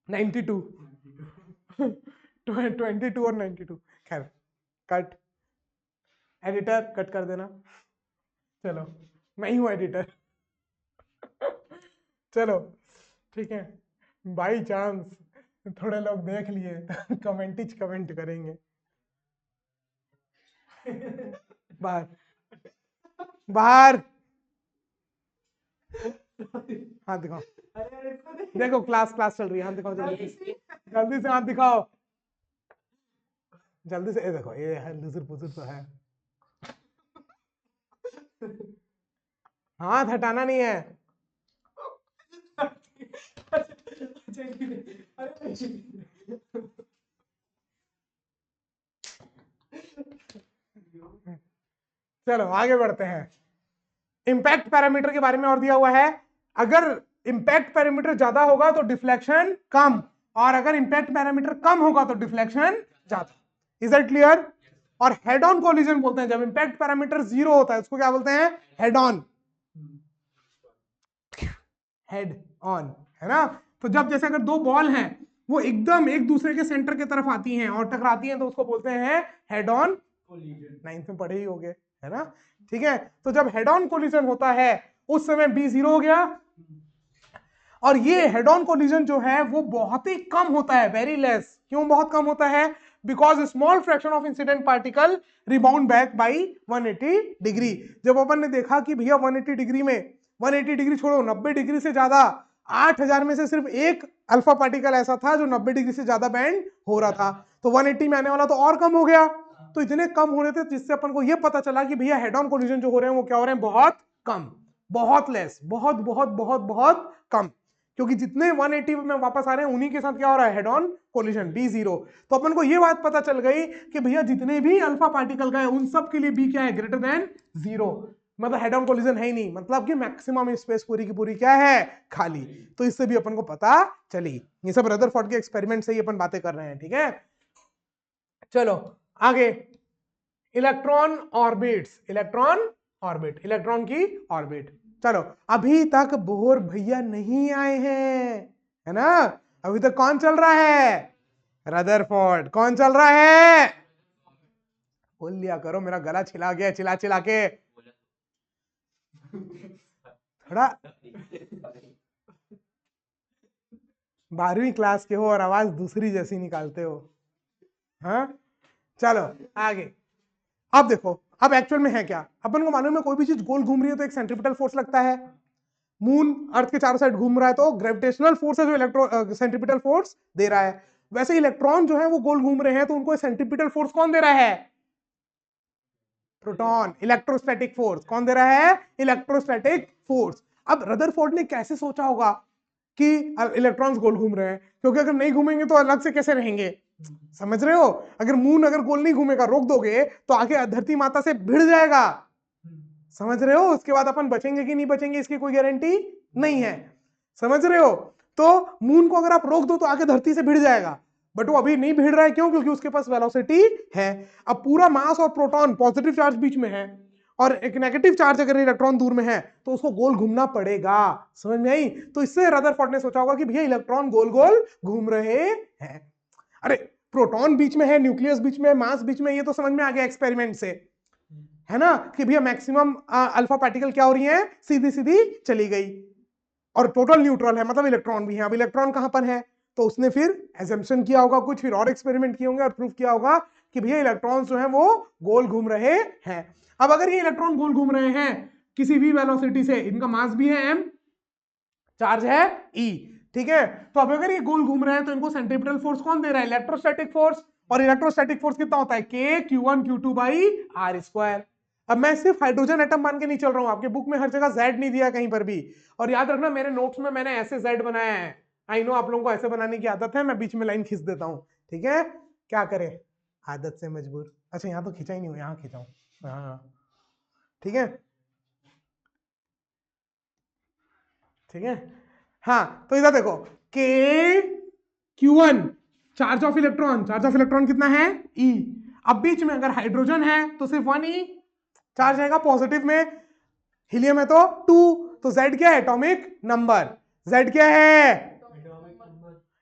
Speaker 1: 92, 22 और 92। खैर कट, एडिटर कट कर देना। चलो मैं ही हूँ एडिटर। चलो ठीक है, बाई चांस थोड़े लोग देख लिए कमेंट करेंगे। बाहर बाहर, हाथ दिखाओ। देखो क्लास चल रही है, हाथ दिखाओ जल्दी से, जल्दी से हाथ दिखाओ जल्दी से। ये देखो ये है लुजुर पुजुर तो है, हाथ हटाना नहीं है। चलो आगे बढ़ते हैं। इंपैक्ट पैरामीटर के बारे में और दिया हुआ है, अगर इंपैक्ट पैरामीटर ज्यादा होगा तो डिफ्लेक्शन कम, और अगर इंपैक्ट पैरामीटर कम होगा तो डिफ्लेक्शन ज्यादा। Is that clear? और हेड ऑन कोलिजन बोलते हैं जब इंपैक्ट पैरामीटर 0 होता है, उसको क्या बोलते हैं? हेड ऑन, हेड ऑन, है ना। तो जब जैसे अगर दो बॉल हैं वो एकदम एक दूसरे के सेंटर की तरफ आती हैं और टकराती हैं तो उसको बोलते हैं हेड ऑन कोलिजन। 9th में पढ़े ही होंगे, है ना। ठीक है, तो जब हेड ऑन कोलिजन होता है उस समय बी 0 हो गया। और ये हेड ऑन कोलिजन जो है वो बहुत ही कम होता है, वेरी लेस। क्यों बहुत कम होता है? Because small fraction of incident particle rebound back by 180 degree. जब अपन ने देखा कि भैया 180 डिग्री में, 180 डिग्री छोड़ो, 90 डिग्री से ज्यादा, 8000 में से सिर्फ एक अल्फा पार्टिकल ऐसा था जो 90 डिग्री से ज्यादा बैंड हो रहा था, तो 180 में आने वाला तो और कम हो गया। तो इतने कम हो रहे थे जिससे अपन को यह पता चला कि भैया हेड ऑन कोलिजन जो हो रहे हैं वो क्या हो रहे हैं? बहुत कम, बहुत लेस, बहुत बहुत बहुत बहुत कम। क्योंकि जितने 180 में वापस आ रहे हैं उन्हीं के साथ क्या हो रहा है? Head on collision, B 0। तो अपन को यह बात पता चल गई कि भैया जितने भी अल्फा पार्टिकल का है उन सब के लिए बी क्या है? Greater than 0। मतलब हेड ऑन कोलिजन है ही नहीं, मतलब कि मैक्सिमम स्पेस पूरी की पूरी क्या है? खाली। तो इससे भी अपन को पता चली। ये सब रदरफोर्ड के एक्सपेरिमेंट से ही अपन बातें कर रहे हैं, ठीक है। चलो आगे, electron orbits, electron orbit, electron की ऑर्बिट। चलो अभी तक बोर भैया नहीं आए हैं, है ना। अभी तक कौन चल रहा है? रदरफोर्ड। कौन चल रहा है? बोल लिया करो, मेरा गला छिला गया चिल्ला चिल्ला के। थोड़ा 12वीं क्लास के हो और आवाज दूसरी जैसी निकालते हो, हाँ। चलो आगे, अब देखो अब एक्चुअल में है क्या। अपन को मालूम है कोई भी चीज गोल घूम रही है तो एक सेंट्रिपिटल फोर्स लगता है। मून अर्थ के चारों साइड घूम रहा है तो ग्रेविटेशनल फोर्स है जो इलेक्ट्रो सेंट्रिपिटल फोर्स दे रहा है। वैसे इलेक्ट्रॉन जो है वो गोल घूम रहे हैं तो उनको सेंट्रिपिटल फोर्स कौन दे रहा है? प्रोटॉन। इलेक्ट्रोस्टैटिक फोर्स कौन दे रहा है? Electrostatic force. अब रदरफोर्ड ने कैसे सोचा होगा कि इलेक्ट्रॉन्स गोल घूम रहे हैं? क्योंकि अगर नहीं घूमेंगे तो अलग से कैसे रहेंगे? समझ रहे हो? अगर मून अगर गोल नहीं घूमेगा, रोक दोगे तो आगे धरती माता से भिड़ जाएगा। समझ रहे हो? उसके बाद अपन बचेंगे कि नहीं बचेंगे इसकी कोई गारंटी नहीं है। समझ रहे हो? तो मून को अगर आप रोक दो तो आगे धरती से भिड़ जाएगा, बट वो अभी नहीं भिड़ रहा है। क्यों? क्योंकि उसके पास वेलोसिटी है। अब पूरा मास और प्रोटॉन पॉजिटिव चार्ज बीच में है और एक नेगेटिव चार्ज अगर इलेक्ट्रॉन दूर में है तो उसको गोल घूमना पड़ेगा। समझ में आई? तो इससे रदरफोर्ड ने सोचा होगा कि भैया इलेक्ट्रॉन गोल गोल घूम रहे हैं। अरे प्रोटॉन बीच में है, न्यूक्लियस बीच में है, मास बीच में, ये तो समझ में आ गया एक्सपेरिमेंट से, है ना, कि भैया मैक्सिमम अल्फा पार्टिकल क्या हो रही है? सीधी सीधी चली गई। और टोटल न्यूट्रल है, मतलब इलेक्ट्रॉन भी है। अब इलेक्ट्रॉन कहां पर है? तो उसने फिर एजम्पशन किया होगा कुछ, फिर और एक्सपेरिमेंट किए होंगे और प्रूव किया होगा कि भैया इलेक्ट्रॉन्स जो है वो गोल घूम रहे हैं। अब अगर ये इलेक्ट्रॉन गोल घूम रहे हैं किसी भी वेलोसिटी से, इनका मास भी है m, चार्ज है E, ठीक है। तो अब अगर ये गोल घूम रहे हैं तो इनको सेंट्रिपिटल फोर्स कौन दे रहा है? Electrostatic force. और इलेक्ट्रोस्टैटिक फोर्स कितना होता है? K Q1 Q2 by R square. अब मैं सिर्फ हाइड्रोजन एटम मान के नहीं चल रहा हूं, आपके बुक में हर जगह Z नहीं दिया कहीं पर भी। और याद रखना मेरे नोट्स में मैंने ऐसे Z बनाया है। आई नो आप लोगों को ऐसे बनाने की आदत है, मैं बीच में लाइन खींच देता हूं, ठीक है। क्या करें, आदत से मजबूर। अच्छा यहाँ तो खींचा ही नहीं हो, यहाँ खींचाऊं, हाँ ठीक है, ठीक है। हाँ तो इधर देखो, K Q1 charge of electron, charge of electron कितना है? E। अब बीच में अगर हाइड्रोजन है तो सिर्फ 1 E चार्ज आएगा पॉजिटिव में, हीलियम है तो 2। तो Z क्या है? Atomic number. Z क्या है?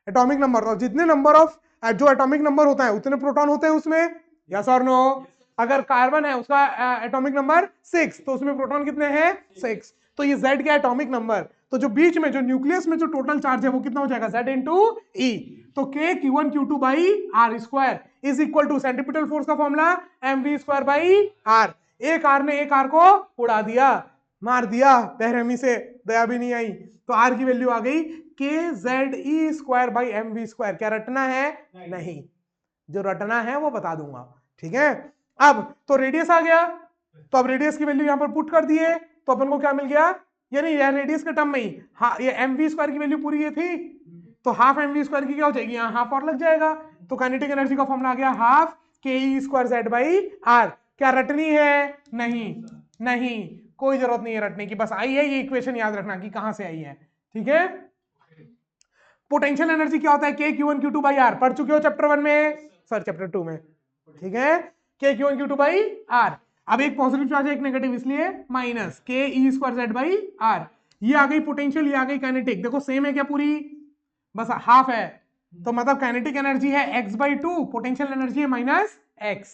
Speaker 1: Atomic number. तो जितने नंबर ऑफ जो एटॉमिक नंबर होता है उतने प्रोटॉन होते हैं उसमें, यस और नो? अगर कार्बन है उसका एटॉमिक नंबर 6, तो उसमें प्रोटॉन कितने हैं? 6। तो ये Z का एटॉमिक नंबर, तो जो बीच में जो न्यूक्लियस में जो टोटल चार्ज है वो कितना हो जाएगा? Z into E। तो K Q1 Q2 by R square is equal to centripetal force का formula mv square by R। एक R ने एक R को उड़ा दिया, मार दिया बेरहमी से, दया भी नहीं आई। तो R की वैल्यू आ गई KZE square by mv square. क्या रटना है? नहीं, जो रटना है वो बता दूंगा, ठीक है? अब तो रेडियस आ गया, तो अब रेडियस की वैल्यू यहां पर पुट कर दिए, तो अपन को क्या मिल गया? यानी यार रेडियस के टर्म में ही हाँ, ये mv स्क्वायर की वैल्यू पूरी ये थी, तो हाफ mv स्क्वायर की क्या हो जाएगी? यहाँ हाफ और लग जाएगा, तो काइनेटिक एनर्जी का फॉर्मूला आ गया half ke square z by r। क्या रटनी है? नहीं, नहीं, कोई जरूरत नहीं है रटने की, बस आई है ये इक्वेशन याद रखना कि कहां से आई है, ठीक है? पोटेंशियल एनर्जी क्या होता है? K Q1 Q2 by R, पढ़ चुके हो चैप्टर 1 में, सर चैप्टर 2 में, ठीक है? K Q1 Q2 by R। अब एक पॉजिटिव चार्ज है एक नेगेटिव, इसलिए minus K E square Z by R। ये आ गई पोटेंशियल, ये आ गई काइनेटिक। देखो सेम है क्या पूरी? बस हाफ है, तो मतलब काइनेटिक एनर्जी है x बाई 2, पोटेंशियल एनर्जी है माइनस x,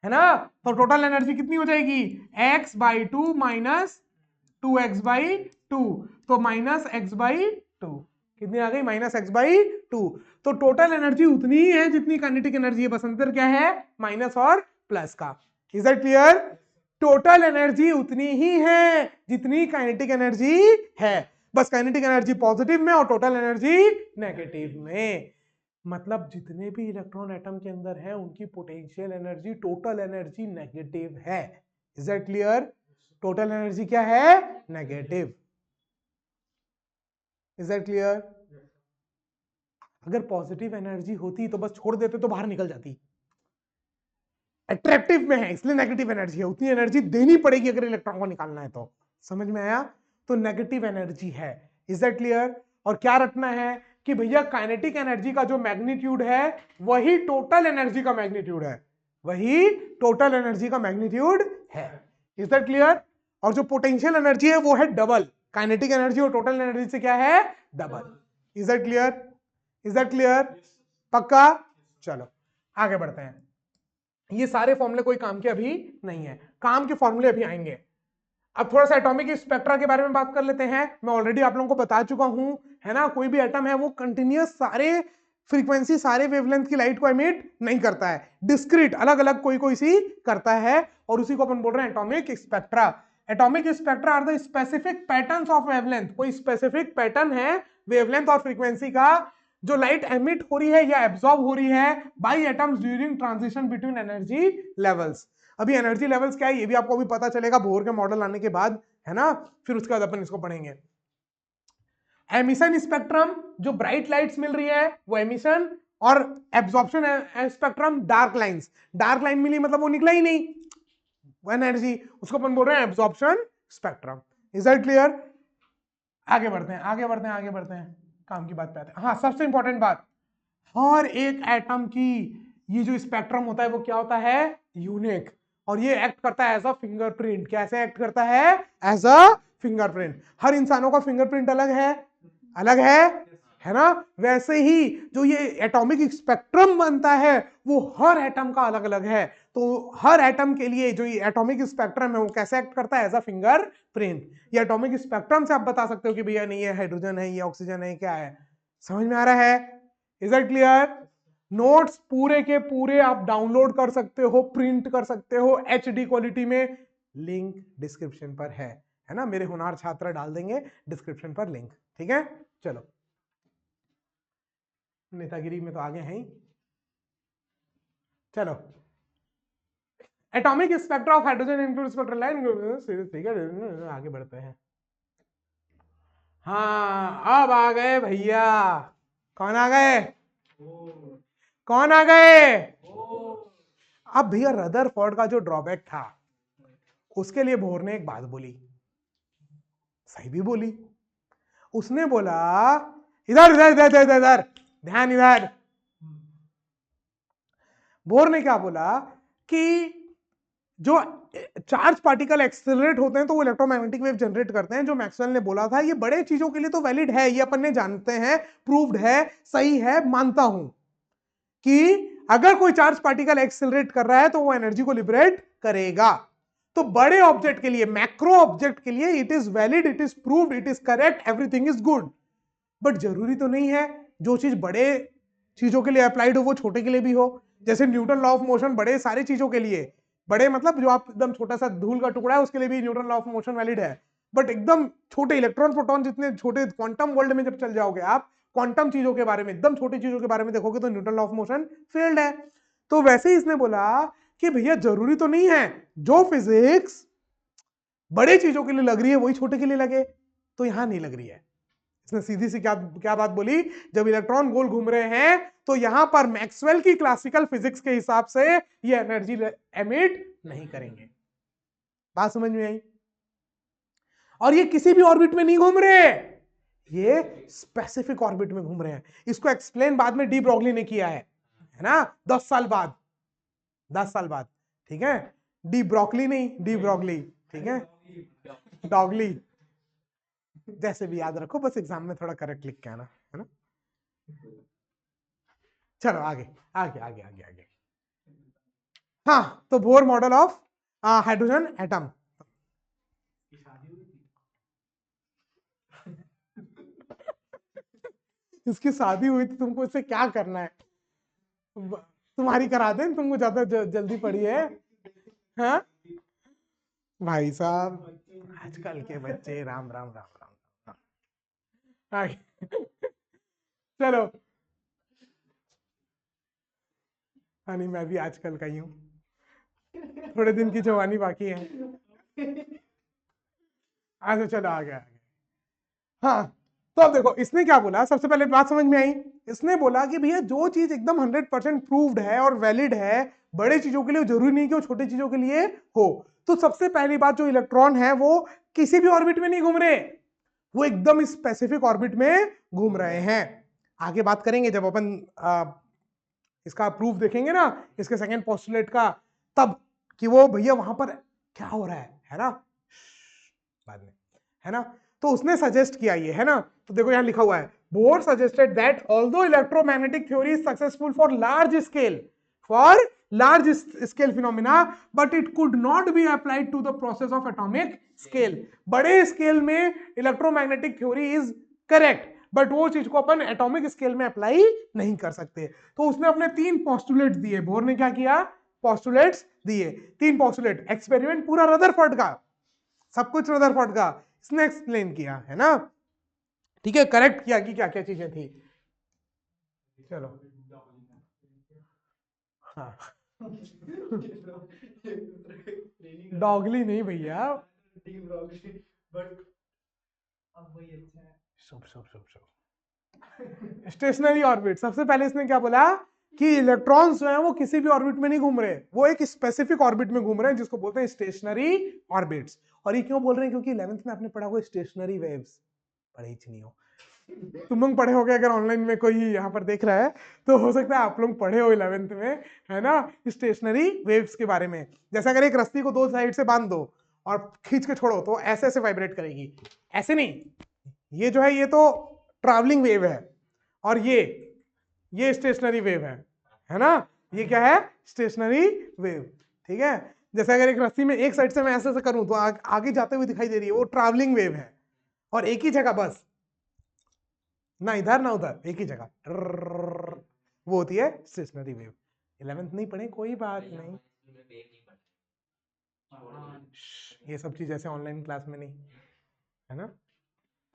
Speaker 1: है ना? तो टोटल एनर्जी कितनी हो जाएगी? x by 2 minus 2x by 2, तो माइनस x बाई 2। कितनी आ गई? Minus x by 2। तो टोटल एनर्जी उतनी ही है जितनी काइनेटिक एनर्जी है, बस अंतर क्या है? माइनस और प्लस का। Is that clear? Total energy उतनी ही है जितनी काइनेटिक एनर्जी है, बस काइनेटिक एनर्जी पॉजिटिव में और टोटल एनर्जी नेगेटिव में। मतलब जितने भी इलेक्ट्रॉन एटम के अंदर है उनकी potential energy, total energy negative है। Is that clear? Total energy क्या है? नेगेटिव। Is that clear? अगर पॉजिटिव एनर्जी होती तो बस छोड़ देते तो बाहर निकल जाती, अट्रैक्टिव में है इसलिए नेगेटिव एनर्जी है, उतनी एनर्जी देनी पड़ेगी अगर इलेक्ट्रॉन को निकालना है तो। समझ में आया? तो नेगेटिव एनर्जी है। Is that clear? और क्या रखना है कि भैया काइनेटिक एनर्जी का जो मैग्नीट्यूड है वही टोटल एनर्जी का मैग्नीट्यूड है, वही टोटल एनर्जी का मैग्नीट्यूड है। Is that clear? और जो पोटेंशियल एनर्जी है वो है डबल, काइनेटिक एनर्जी और टोटल एनर्जी से क्या है? Double. Is that clear? Is that clear? पक्का? चलो आगे बढ़ते हैं। ये सारे फॉर्मूले कोई काम के अभी नहीं है, काम के फॉर्मूले अभी आएंगे। अब थोड़ा सा एटॉमिक स्पेक्ट्रा के बारे में बात कर लेते हैं। मैं ऑलरेडी आप लोगों को बता चुका हूं, है ना? कोई भी एटम है वो कंटिन्यूअस सारे फ्रीक्वेंसी, सारे वेवलेंथ की लाइट को एमिट नहीं करता है, डिस्क्रीट अलग अलग कोई कोई सी करता है, और उसी को अपन बोल रहे हैं atomic spectra. Atomic spectra are the specific patterns of wavelength. कोई स्पेसिफिक पैटर्न है वेवलेंथ और फ्रीक्वेंसी का जो लाइट एमिट हो रही है या एब्जॉर्ब हो रही है by atoms during transition between energy levels. अभी एनर्जी लेवल्स क्या है ये भी आपको अभी पता चलेगा बोर के मॉडल आने के बाद, है ना? फिर उसके बाद अपन इसको पढ़ेंगे। एमिशन स्पेक्ट्रम, जो ब्राइट लाइट्स मिल रही है वो एमिशन, और absorption spectrum dark lines. Dark line मिली मतलब वो निकला ही नहीं वो एनर्जी, उसको अपन बोल रहे हैं absorption spectrum. Is that clear? आगे बढ़ते हैं, आगे बढ़ते हैं, आगे बढ़ते हैं, काम की बात पे आते हैं। हाँ, सबसे इंपॉर्टेंट बात, हर एक एटम की ये जो स्पेक्ट्रम होता है वो क्या होता है? यूनिक। और ये एक्ट करता है एज अ फिंगरप्रिंट। कैसे एक्ट करता है? As a fingerprint. हर इंसानों का फिंगरप्रिंट अलग है, अलग है ना? वैसे ही जो ये एटॉमिक स्पेक्ट्रम बनता है वो हर एटम का अलग अलग है। तो हर एटम के लिए जो ये एटॉमिक स्पेक्ट्रम है वो कैसे एक्ट करता है? As a fingerprint. ये एटॉमिक स्पेक्ट्रम से आप बता सकते हो कि भैया नहीं, ये हाइड्रोजन है, ये ऑक्सीजन है, क्या है। समझ में आ रहा है? Is that clear? नोट्स पूरे के पूरे आप डाउनलोड कर सकते हो, प्रिंट कर सकते हो HD क्वालिटी में, लिंक डिस्क्रिप्शन पर है ना? मेरे होनहार छात्र डाल देंगे डिस्क्रिप्शन पर लिंक, ठीक है? चलो, नेतागिरी में तो आगे हैं ही। चलो, atomic spectra of hydrogen include spectral line, ठीक है? आगे बढ़ते हैं। हाँ, अब आ गए भैया। कौन आ गए? कौन आ गए? अब भैया रदरफोर्ड का जो ड्रॉबैक था उसके लिए बोर ने एक बात बोली, सही भी बोली। उसने बोला इधर इधर इधर इधर इधर ध्यान, इधर। बोर ने क्या बोला कि जो चार्ज पार्टिकल एक्सेलरेट होते हैं तो वो इलेक्ट्रोमैग्नेटिक वेव जनरेट करते हैं। जो मैक्सवेल ने बोला था ये बड़े चीजों के लिए तो वैलिड है, ये अपन ने जानते हैं, प्रूव्ड है, सही है, मानता हूं, कि अगर कोई चार्ज पार्टिकल एक्सेलरेट कर रहा है तो वो एनर्जी को लिबरेट करेगा। तो बड़े ऑब्जेक्ट के लिए, मैक्रो ऑब्जेक्ट के लिए it is valid, it is proved, it is correct, everything is good. But जरूरी तो नहीं है जो चीज बड़े चीजों के लिए अप्लाइड हो वो छोटे के लिए भी हो। जैसे न्यूटन लॉ ऑफ मोशन बड़े सारी चीजों के लिए, बड़े मतलब जो आप एकदम छोटा सा धूल का टुकड़ा है उसके लिए भी Newton law of motion valid है। बट एकदम छोटे इलेक्ट्रॉन प्रोटॉन जितने छोटे क्वांटम वर्ल्ड में जब चल जाओगे आप, क्वांटम चीजों के बारे में, एकदम छोटी चीजों के बारे में देखोगे तो Newton law of motion failed है। तो वैसे ही इसने बोला कि भैया जरूरी तो नहीं है जो फिजिक्स बड़े चीजों के लिए लग रही है वही छोटे के लिए लगे, तो यहां नहीं लग रही है। इसने सीधी सी क्या क्या बात बोली, जब इलेक्ट्रॉन गोल घूम रहे हैं तो यहां पर मैक्सवेल की क्लासिकल फिजिक्स के हिसाब से ये एनर्जी एमिट नहीं करेंगे। बात समझ में आई? और ये किसी भी ऑर्बिट में नहीं घूम रहे, ये स्पेसिफिक ऑर्बिट में घूम रहे हैं। इसको एक्सप्लेन बाद में डी ब्रॉगली ने किया है ना, 10 साल बाद, 10 साल बाद, ठीक है। डी ब्रॉगली नहीं, डी ब्रॉगली, ठीक है, डॉगली, जैसे भी याद रखो, बस एग्जाम में थोड़ा करेक्ट लिख के आना, है ना। चलो आगे आगे आगे आगे आगे। हाँ, तो Bohr model of hydrogen atom. इसकी शादी हुई तो तुमको इससे क्या करना है? तुम्हारी करा दें, तुमको ज्यादा जल्दी पड़ी है। हाँ भाई साहब, आजकल के बच्चे, राम राम राम राम राम। आगे चलो। हाँ नहीं, मैं भी आजकल का ही हूँ, थोड़े दिन की जवानी बाकी है। अच्छा चलो आगे आगे। हाँ, तो अब देखो इसने क्या बोला, सबसे पहले बात समझ में आई। इसने बोला कि भैया जो चीज एकदम 100% प्रूव्ड है और वैलिड है बड़े चीजों के लिए, जरूरी नहीं कि वो छोटे चीजों के लिए हो। तो सबसे पहली बात, जो इलेक्ट्रॉन है वो किसी भी ऑर्बिट में नहीं घूम रहे, वो एकदम स्पेसिफिक ऑर्बिट में घूम रहे हैं। आगे बात करेंगे जब अपन इसका प्रूफ देखेंगे ना, इसके सेकेंड पोस्टुलेट का, तब कि वो भैया वहां पर क्या हो रहा है ना, बाद में, है ना। तो उसने सजेस्ट किया ये, है ना। तो देखो यहां लिखा हुआ है, bore suggested that although electromagnetic theory is successful for large scale phenomena, but it could not be applied to the process of atomic scale. बड़े स्केल में electromagnetic theory is correct, but वो चीज को अपन एटॉमिक स्केल में apply नहीं कर सकते। तो उसने अपने 3 पोस्टुलेट्स दिए। बोर ने क्या किया, पोस्टुलेट्स दिए, 3 पोस्टुलेट। एक्सपेरिमेंट पूरा रदरफोर्ड का, सब कुछ रदरफोर्ड का इसने एक्सप्लेन किया, है ना, ठीक है। करेक्ट किया कि क्या क्या चीजें थी। चलो हाँ डॉगली नहीं भैया, शुभ शुभ शुभ शुभ। स्टेशनरी ऑर्बिट, सबसे पहले इसने क्या बोला कि इलेक्ट्रॉन्स जो है वो किसी भी ऑर्बिट में नहीं घूम रहे, वो एक स्पेसिफिक ऑर्बिट में घूम रहे हैं जिसको बोलते हैं स्टेशनरी ऑर्बिट्स। और ये क्यों बोल रहे हैं, क्योंकि 11th में आपने पढ़ा हुआ स्टेशनरी वेव्स, पढ़े ही नहीं हो तुम लोग, पढ़े हो गए। अगर ऑनलाइन में कोई यहाँ पर देख रहा है तो हो सकता है आप लोग पढ़े हो 11th में, है ना, स्टेशनरी वेव्स के बारे में। जैसे अगर एक रस्सी को 2 साइड से बांध दो और खींच के छोड़ो तो ऐसे ऐसे वाइब्रेट करेगी, ऐसे नहीं। ये जो है ये तो ट्रैवलिंग वेव है, और ये स्टेशनरी वेव है ना। ये क्या है, स्टेशनरी वेव, ठीक है। जैसे अगर एक रस्सी में एक साइड से मैं ऐसे ऐसे करूं तो आगे जाते हुए दिखाई दे रही है, वो ट्रैवलिंग वेव है, और एक ही जगह बस, ना इधर ना उधर, एक ही जगह, वो होती है स्टेशनरी वेव। 11th नहीं पढ़े, कोई बात नहीं, ये सब चीज ऐसे ऑनलाइन क्लास में नहीं, है ना।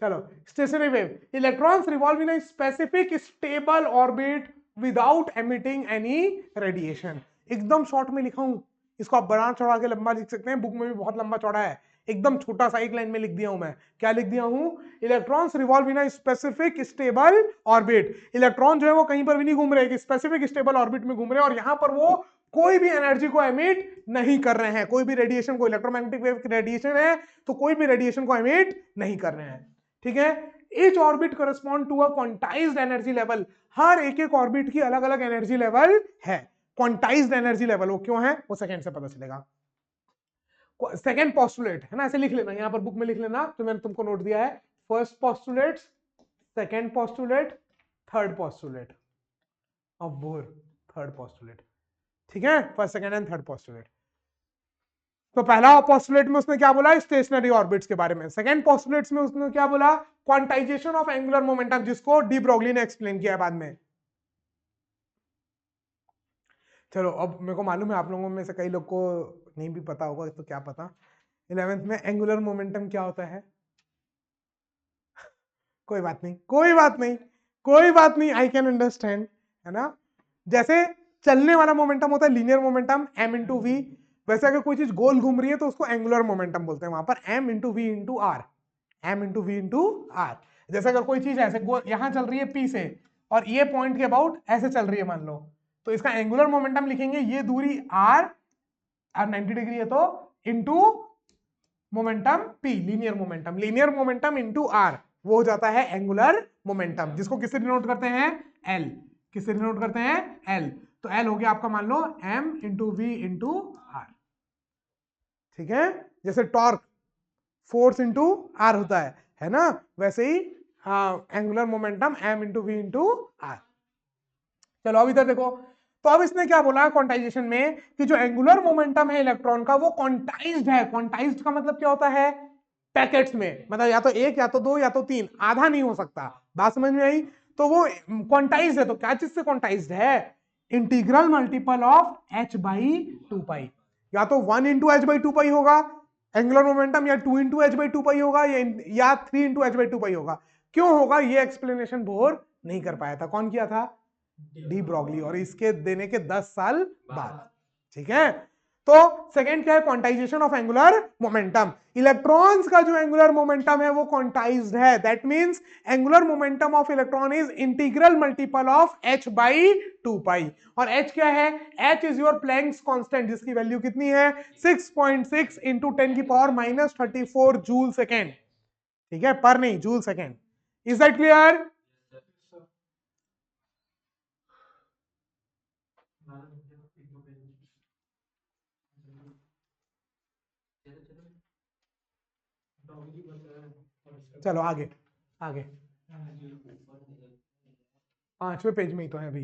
Speaker 1: चलो, stationary wave, electrons revolve in a specific stable orbit without emitting any radiation. एकदम शॉर्ट में लिखा हूं, इसको आप बढ़ा चढ़ा के लंबा लिख सकते हैं, बुक में भी बहुत लंबा चौड़ा है, एकदम छोटा सा एक लाइन में लिख दिया हूं मैं। क्या लिख दिया हूं, electrons revolve in a specific stable orbit. Electron जो है वो कहीं पर भी नहीं घूम रहे, स्पेसिफिक स्टेबल ऑर्बिट में घूम रहे हैं, और यहां पर वो कोई भी एनर्जी को एमिट नहीं कर रहे हैं, कोई भी रेडिएशन को, इलेक्ट्रोमैग्नेटिक वेव की रेडिएशन है तो कोई भी रेडिएशन को एमिट नहीं कर रहे हैं, ठीक है। each orbit correspond to a quantized energy level, हर एक एक ऑर्बिट की अलग अलग एनर्जी लेवल है। क्वांटाइज्ड एनर्जी लेवल वो क्यों है, वो सेकंड से पता चलेगा। सेकंड पोस्टुलेट, है ना, ऐसे लिख लेना, यहां पर बुक में लिख लेना, तो मैंने तुमको नोट दिया है। First postulate, second postulate, third postulate of bore. Third postulate. ठीक है, first second and third postulate. तो पहला पोस्टुलेट में उसने क्या बोला, स्टेशनरी ऑर्बिट्स के बारे में। सेकंड पोस्टुलेट्स में उसने क्या बोला, क्वांटाइजेशन ऑफ एंगुलर मोमेंटम, जिसको डी ब्रोगली ने एक्सप्लेन किया बाद में। चलो अब मेरे को मालूम है आप लोगों में से कई लोग को नहीं भी पता होगा, तो क्या पता 11th में एंगुलर मोमेंटम क्या होता है। कोई बात नहीं, कोई बात नहीं, कोई बात नहीं, आई कैन अंडरस्टैंड, है ना। जैसे चलने वाला मोमेंटम होता है linear momentum m into V, वैसे अगर कोई चीज गोल घूम रही है तो उसको एंगुलर मोमेंटम बोलते हैं, वहां पर m into we into R, m into we into R. जैसे अगर कोई चीज ऐसे यहां चल रही है P से और ये पॉइंट के अबाउट ऐसे चल रही है मान लो, तो इसका एंगुलर मोमेंटम लिखेंगे ये दूरी r और 90 डिग्री है तो into momentum P, linear momentum into r, वो हो जाता है एंगुलर मोमेंटम, जिसको किससे डिनोट करते हैं, L। किससे डिनोट करते हैं, L। तो L हो गया आपका मान लो m into we into R. ठीक है, जैसे टॉर्क फोर्स इंटू आर होता है ना, वैसे ही angular momentum m into we into R. चलो अब इधर देखो, तो अब इसने क्या बोला क्वांटाइजेशन में कि जो एंगुलर मोमेंटम है इलेक्ट्रॉन का वो क्वांटाइज्ड है। क्वांटाइज्ड का मतलब क्या होता है, पैकेट्स में, मतलब या तो एक या तो दो या तो तीन, आधा नहीं हो सकता। बात समझ में आई। तो वो क्वांटाइज्ड है, तो क्या चीज से क्वांटाइज्ड है, integral multiple of h by 2π। या तो 1 इंटू एच बाई 2π होगा एंगुलर मोमेंटम, या 2 इंटू एच बाई 2π होगा, या 3 इंटू एच बाई 2π होगा। क्यों होगा ये एक्सप्लेनेशन बोर नहीं कर पाया था, कौन किया था, डी ब्रोगली, और इसके देने के 10 साल बाद। ठीक है, तो सेकंड क्या है, quantization of angular momentum. Electrons का जो एंगुलर मोमेंटम है वो क्वांटाइज्ड है, that means angular momentum of electron is integral multiple of h by 2π। और h क्या है, h is your Planck's constant, जिसकी वैल्यू कितनी है 6.6 इंटू 10 की पावर माइनस 34 जूल सेकेंड। ठीक है, पर नहीं, joule second. Is that clear. चलो आगे आगे, 5वें पेज में ही तो है अभी।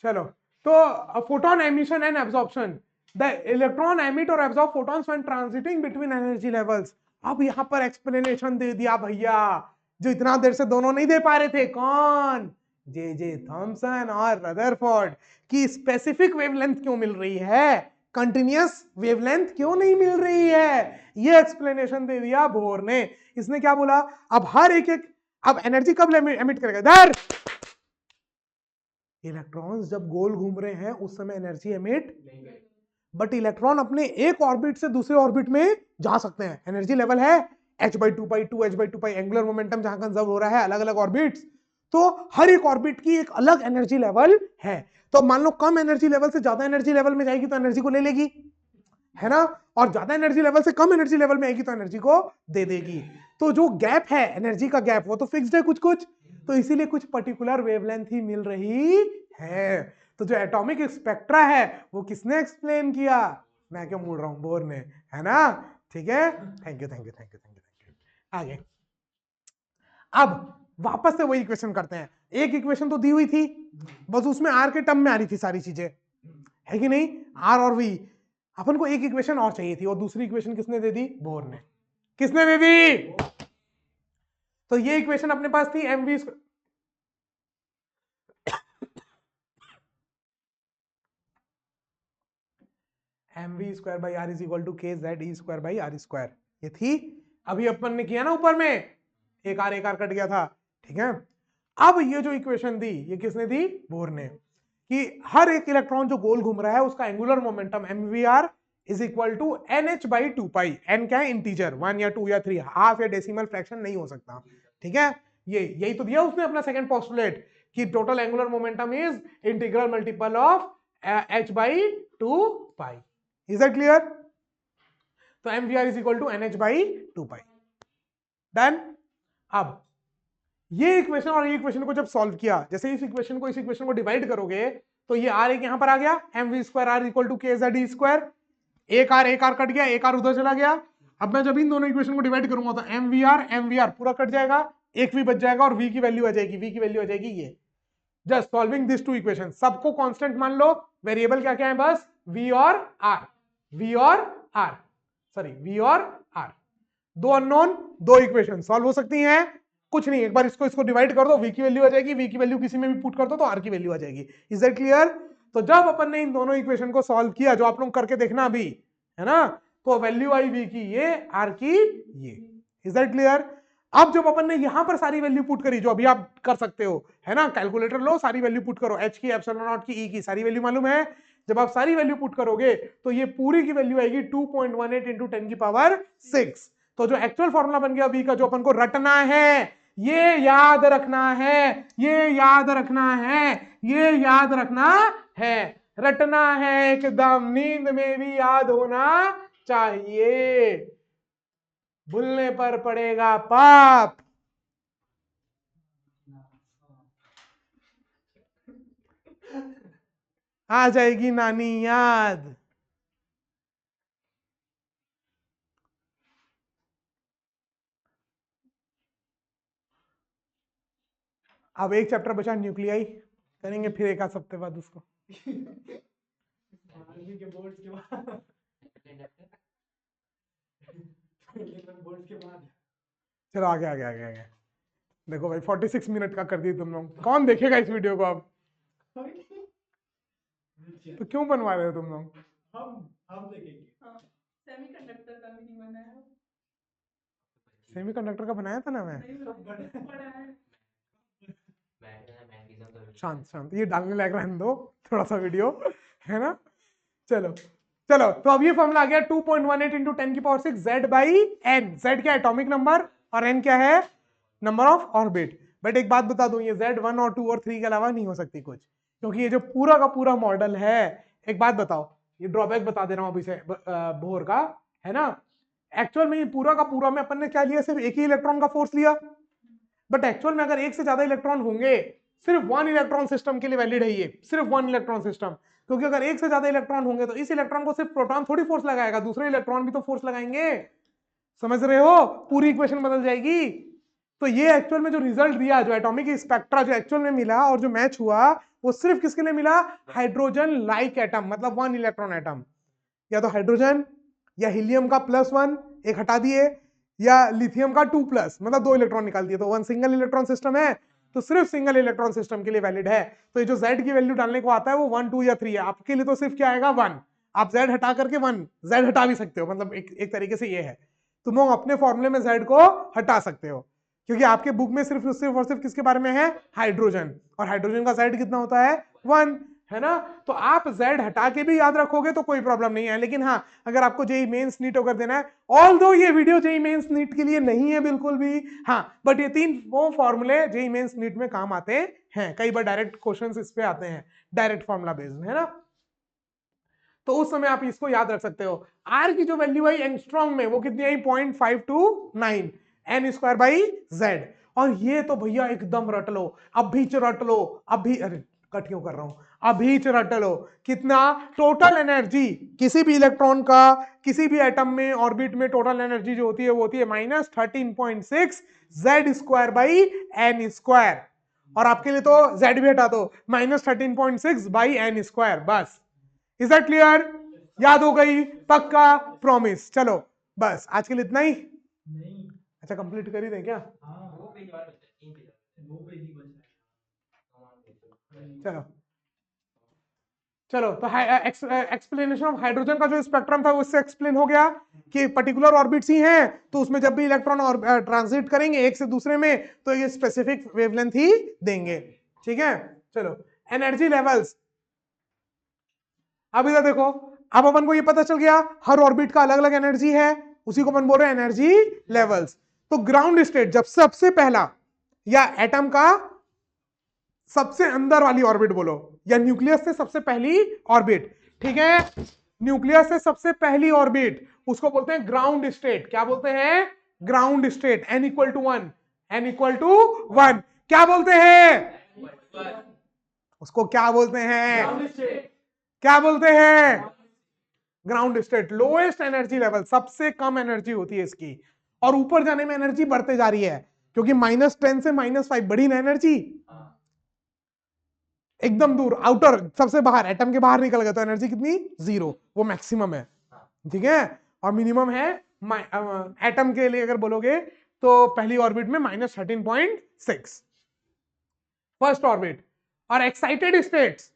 Speaker 1: चलो, तो photon emission and absorption, the electron emit और absorb photons when transiting between energy levels. अब यहां पर एक्सप्लेनेशन दे दिया भैया, जो इतना देर से दोनों नहीं दे पा रहे थे, कौन, जे थॉमसन और रदरफोर्ड, की स्पेसिफिक वेवलेंथ क्यों मिल रही है, कंटिन्यूअस वेवलेंथ क्यों नहीं मिल रही है, ये एक्सप्लेनेशन दे दिया बोर ने। इसने क्या बोला, अब हर एक अब एनर्जी कब एमिट करेगा, इधर इलेक्ट्रॉन्स जब गोल घूम रहे हैं उस समय एनर्जी एमिट, बट इलेक्ट्रॉन अपने एक ऑर्बिट से दूसरे ऑर्बिट में जा सकते हैं। एनर्जी लेवल है h by 2π, 2h by 2π, angular momentum जहां कंजर्व हो रहा है, अलग अलग ऑर्बिट्स, तो हर एक ऑर्बिट की एक अलग एनर्जी लेवल है। तो मान लो कम एनर्जी लेवल से ज्यादा एनर्जी लेवल में जाएगी तो एनर्जी को ले लेगी, है ना, और ज्यादा एनर्जी लेवल से कम एनर्जी लेवल में आएगी तो एनर्जी को दे देगी। तो जो गैप है एनर्जी का गैप, वो तो फिक्स्ड है कुछ कुछ, तो इसीलिए कुछ पर्टिकुलर वेवलेंथ ही मिल रही है। तो जो एटॉमिक स्पेक्ट्रा है वो किसने एक्सप्लेन किया, मैं क्यों बोल रहा हूं, बोर ने, है ना। ठीक है, thank you thank you thank you thank you thank you. आगे अब वापस से वही इक्वेशन करते हैं। एक इक्वेशन तो दी हुई थी, बस उसमें आर के टर्म में आ रही थी सारी चीजें, है कि नहीं, आर और वी। अपन को एक इक्वेशन और चाहिए थी, और दूसरी इक्वेशन किसने दे दी, बोर ने। किसने दे दी, तो ये इक्वेशन अपने पास थी m we square by R is equal to के Z E square by R square, ये थी। अभी अपन ने किया ना ऊपर में, एक आर कट गया था। ठीक है, अब ये जो इक्वेशन दी ये किसने दी, बोर ने, कि हर एक इलेक्ट्रॉन जो गोल घूम रहा है उसका angular momentum m we are is equal to N H by 2π। N क्या है, इंटीजर, 1 या 2 या 3, हाफ या डेसिमल फ्रैक्शन नहीं हो सकता। ठीक है, ये यही तो दिया उसने अपना सेकंड पोस्टुलेट, कि total angular momentum is integral multiple of h by 2π। Is that clear. तो m we are is equal to N H by 2π। Done. अब ये इक्वेशन और ये इक्वेशन को जब सॉल्व किया, जैसे इस इक्वेशन को डिवाइड करोगे तो ये आर एक यहां पर आ गया, M we square R equal to के जेड ई स्क्वायर, एक आर कट गया, एक आर उधर चला गया। अब मैं जब इन दोनों इक्वेशन को डिवाइड करूंगा तो एम वी आर पूरा कट जाएगा, एक v बच जाएगा और v की वैल्यू आ जाएगी, v की वैल्यू आ जाएगी ये। Just solving this two equation, सबको कांस्टेंट मान लो, वेरिएबल क्या क्या है बस v और r, v और r, सॉरी v और r, दो अननोन, दो इक्वेशन सॉल्व हो सकती हैं, कुछ नहीं, एक बार इसको इसको डिवाइड कर दो, v की वैल्यू आ जाएगी, v की वैल्यू किसी में भी पुट कर दो तो r की वैल्यू आ जाएगी। Is that clear? तो जब अपन ने इन दोनों इक्वेशन को सॉल्व किया, जो आप लोग करके देखना अभी, है ना, तो वैल्यू आई v की ये, r की ये। Is that clear? अब जब अपन ने यहां पर सारी वैल्यू पुट करी, जो अभी आप कर सकते हो, है ना, कैलकुलेटर लो, सारी वैल्यू पुट करो, h की, एप्सिलॉन नॉट की, e की, सारी वैल्यू मालूम है। जब आप सारी वैल्यू पुट करोगे तो ये पूरी की वैल्यू आएगी 2.18 इंटू 10 की पावर 6। तो जो एक्चुअल फॉर्मूला बन गया v का, जो अपन को रटना है, ये याद रखना है, ये याद रखना है, ये याद रखना है, रटना है एकदम, नींद में भी याद होना चाहिए, भूलने पर पड़ेगा पाप। आ जाएगी नानी याद। अब एक चैप्टर बचा न्यूक्लियाई, करेंगे फिर एक आध हफ्ते बाद उसको। चलो आगे आगे आगे आगे। देखो भाई 46 मिनट का कर दिए तुम लोग, कौन देखेगा इस वीडियो को अब? तो क्यों बनवा रहे हो तुम लोग? हम देखेंगे। सेमीकंडक्टर का भी नहीं बनाया। सेमीकंडक्टर का बनाया था ना मैं। शांत शांत, ये डालने लायक रहने दो थोड़ा सा वीडियो, है ना। चलो चलो, तो अब ये फॉर्मूला आ गया 2.18 इंटू 10 की power 6 z by n। z क्या है? एटॉमिक नंबर, और n क्या है? Number of orbit. बट एक बात बता दूं, ये z 1 और 2 और 3 के अलावा नहीं हो सकती कुछ, क्योंकि ये जो पूरा का पूरा मॉडल है, एक बात बताओ, ये ड्रॉबैक बता दे रहा हूं अभी से बोर का, है ना। एक्चुअल में ये पूरा का पूरा में अपन ने क्या लिया? सिर्फ एक ही इलेक्ट्रॉन का फोर्स लिया। बट एक्चुअल में अगर एक से ज्यादा इलेक्ट्रॉन होंगे, सिर्फ वन इलेक्ट्रॉन सिस्टम के लिए वैलिड है ये, सिर्फ वन इलेक्ट्रॉन सिस्टम, क्योंकि अगर एक से ज्यादा इलेक्ट्रॉन होंगे तो इस इलेक्ट्रॉन को सिर्फ प्रोटॉन थोड़ी फोर्स लगाएगा, दूसरे इलेक्ट्रॉन भी तो फोर्स लगाएंगे। समझ रहे हो? पूरी इक्वेशन बदल जाएगी। तो ये एक्चुअल में जो रिजल्ट दिया, जो एटॉमिक स्पेक्ट्रा जो एक्चुअल में मिला और जो मैच हुआ, वो सिर्फ किसके लिए मिला? हाइड्रोजन लाइक एटम, मतलब वन इलेक्ट्रॉन एटम, या तो हाइड्रोजन या हीलियम का +1 एक हटा दिए, या लिथियम का 2+, मतलब 2 इलेक्ट्रॉन निकाल दिए, तो वन सिंगल इलेक्ट्रॉन सिस्टम है, तो सिर्फ सिंगल इलेक्ट्रॉन सिस्टम के लिए वैलिड है। तो ये जो z की वैल्यू डालने को आता है वो 1 2 या 3 है, आपके लिए तो सिर्फ क्या आएगा? 1। आप z हटा करके 1 z हटा भी सकते हो, मतलब एक तरीके से ये है, तुम लोग अपने फॉर्मूले में z को हटा सकते हो, क्योंकि आपके बुक में सिर्फ सिर्फ और सिर्फ किसके बारे में है? हाइड्रोजन, और हाइड्रोजन का z कितना होता है? 1, है ना। तो आप z हटा के भी याद रखोगे तो कोई प्रॉब्लम नहीं है, लेकिन हाँ, अगर आपको जेई मेंस नीट होकर देना है, ऑल्दो ये वीडियो जेई मेंस नीट के लिए नहीं है बिल्कुल भी, हाँ, बट ये 3 वो फॉर्मूले जेई मेंस नीट में काम आते हैं, कई बार डायरेक्ट क्वेश्चंस इस पे आते हैं, डायरेक्ट फॉर्मूला बेस्ड, है ना। तो उस समय आप इसको याद रख सकते हो। आर की जो वैल्यू आई एंगस्ट्रॉम में, वो कितनी आई? 0.529 n स्क्वायर बाई जेड। और ये तो भैया एकदम रट लो, अभी रट लो, अभी, अरे कट क्यों कर रहा हूं, अभी रट लो। कितना? टोटल एनर्जी किसी भी इलेक्ट्रॉन का किसी भी एटम में ऑर्बिट में टोटल एनर्जी जो होती है वो होती है -13.6 Z square by N square. और आपके लिए तो जेड भी हटा दो, -13.6 बाई एन स्क्वायर, बस। Is that clear? याद हो गई? पक्का? प्रॉमिस? चलो बस आज के लिए इतना ही। नहीं, अच्छा कंप्लीट कर ही दें क्या? चलो चलो, तो एक्सप्लेनेशन ऑफ हाइड्रोजन का जो स्पेक्ट्रम था उससे एक्सप्लेन हो गया कि पर्टिकुलर ऑर्बिट्स ही हैं, तो उसमें जब भी इलेक्ट्रॉन और ट्रांजिट करेंगे एक से दूसरे में, तो ये स्पेसिफिक वेवलेंथ ही देंगे, ठीक है। चलो, एनर्जी लेवल्स, अब इधर देखो, अब अपन को ये पता चल गया हर ऑर्बिट का अलग अलग एनर्जी है, उसी को अपन बोल रहे हैं एनर्जी लेवल्स। तो ग्राउंड स्टेट जब सबसे पहला, या एटम का सबसे अंदर वाली ऑर्बिट बोलो, या न्यूक्लियस से सबसे पहली ऑर्बिट, ठीक है, न्यूक्लियस से सबसे पहली ऑर्बिट, उसको बोलते हैं ग्राउंड स्टेट। क्या बोलते हैं? Ground state. n = 1, n = 1, क्या बोलते हैं उसको? क्या बोलते हैं? क्या बोलते हैं? Ground state. Lowest energy level, सबसे कम एनर्जी होती है इसकी, और ऊपर जाने में एनर्जी बढ़ते जा रही है। क्योंकि -10 से -5 बड़ी ना एनर्जी, एकदम दूर, आउटर, सबसे बाहर, एटम के बाहर निकल गया तो एनर्जी कितनी, 0, वो मैक्सिमम है, ठीक है। और मिनिमम है एटम के लिए अगर बोलोगे तो पहली ऑर्बिट में -13.6 फर्स्ट ऑर्बिट। और एक्साइटेड स्टेट्स,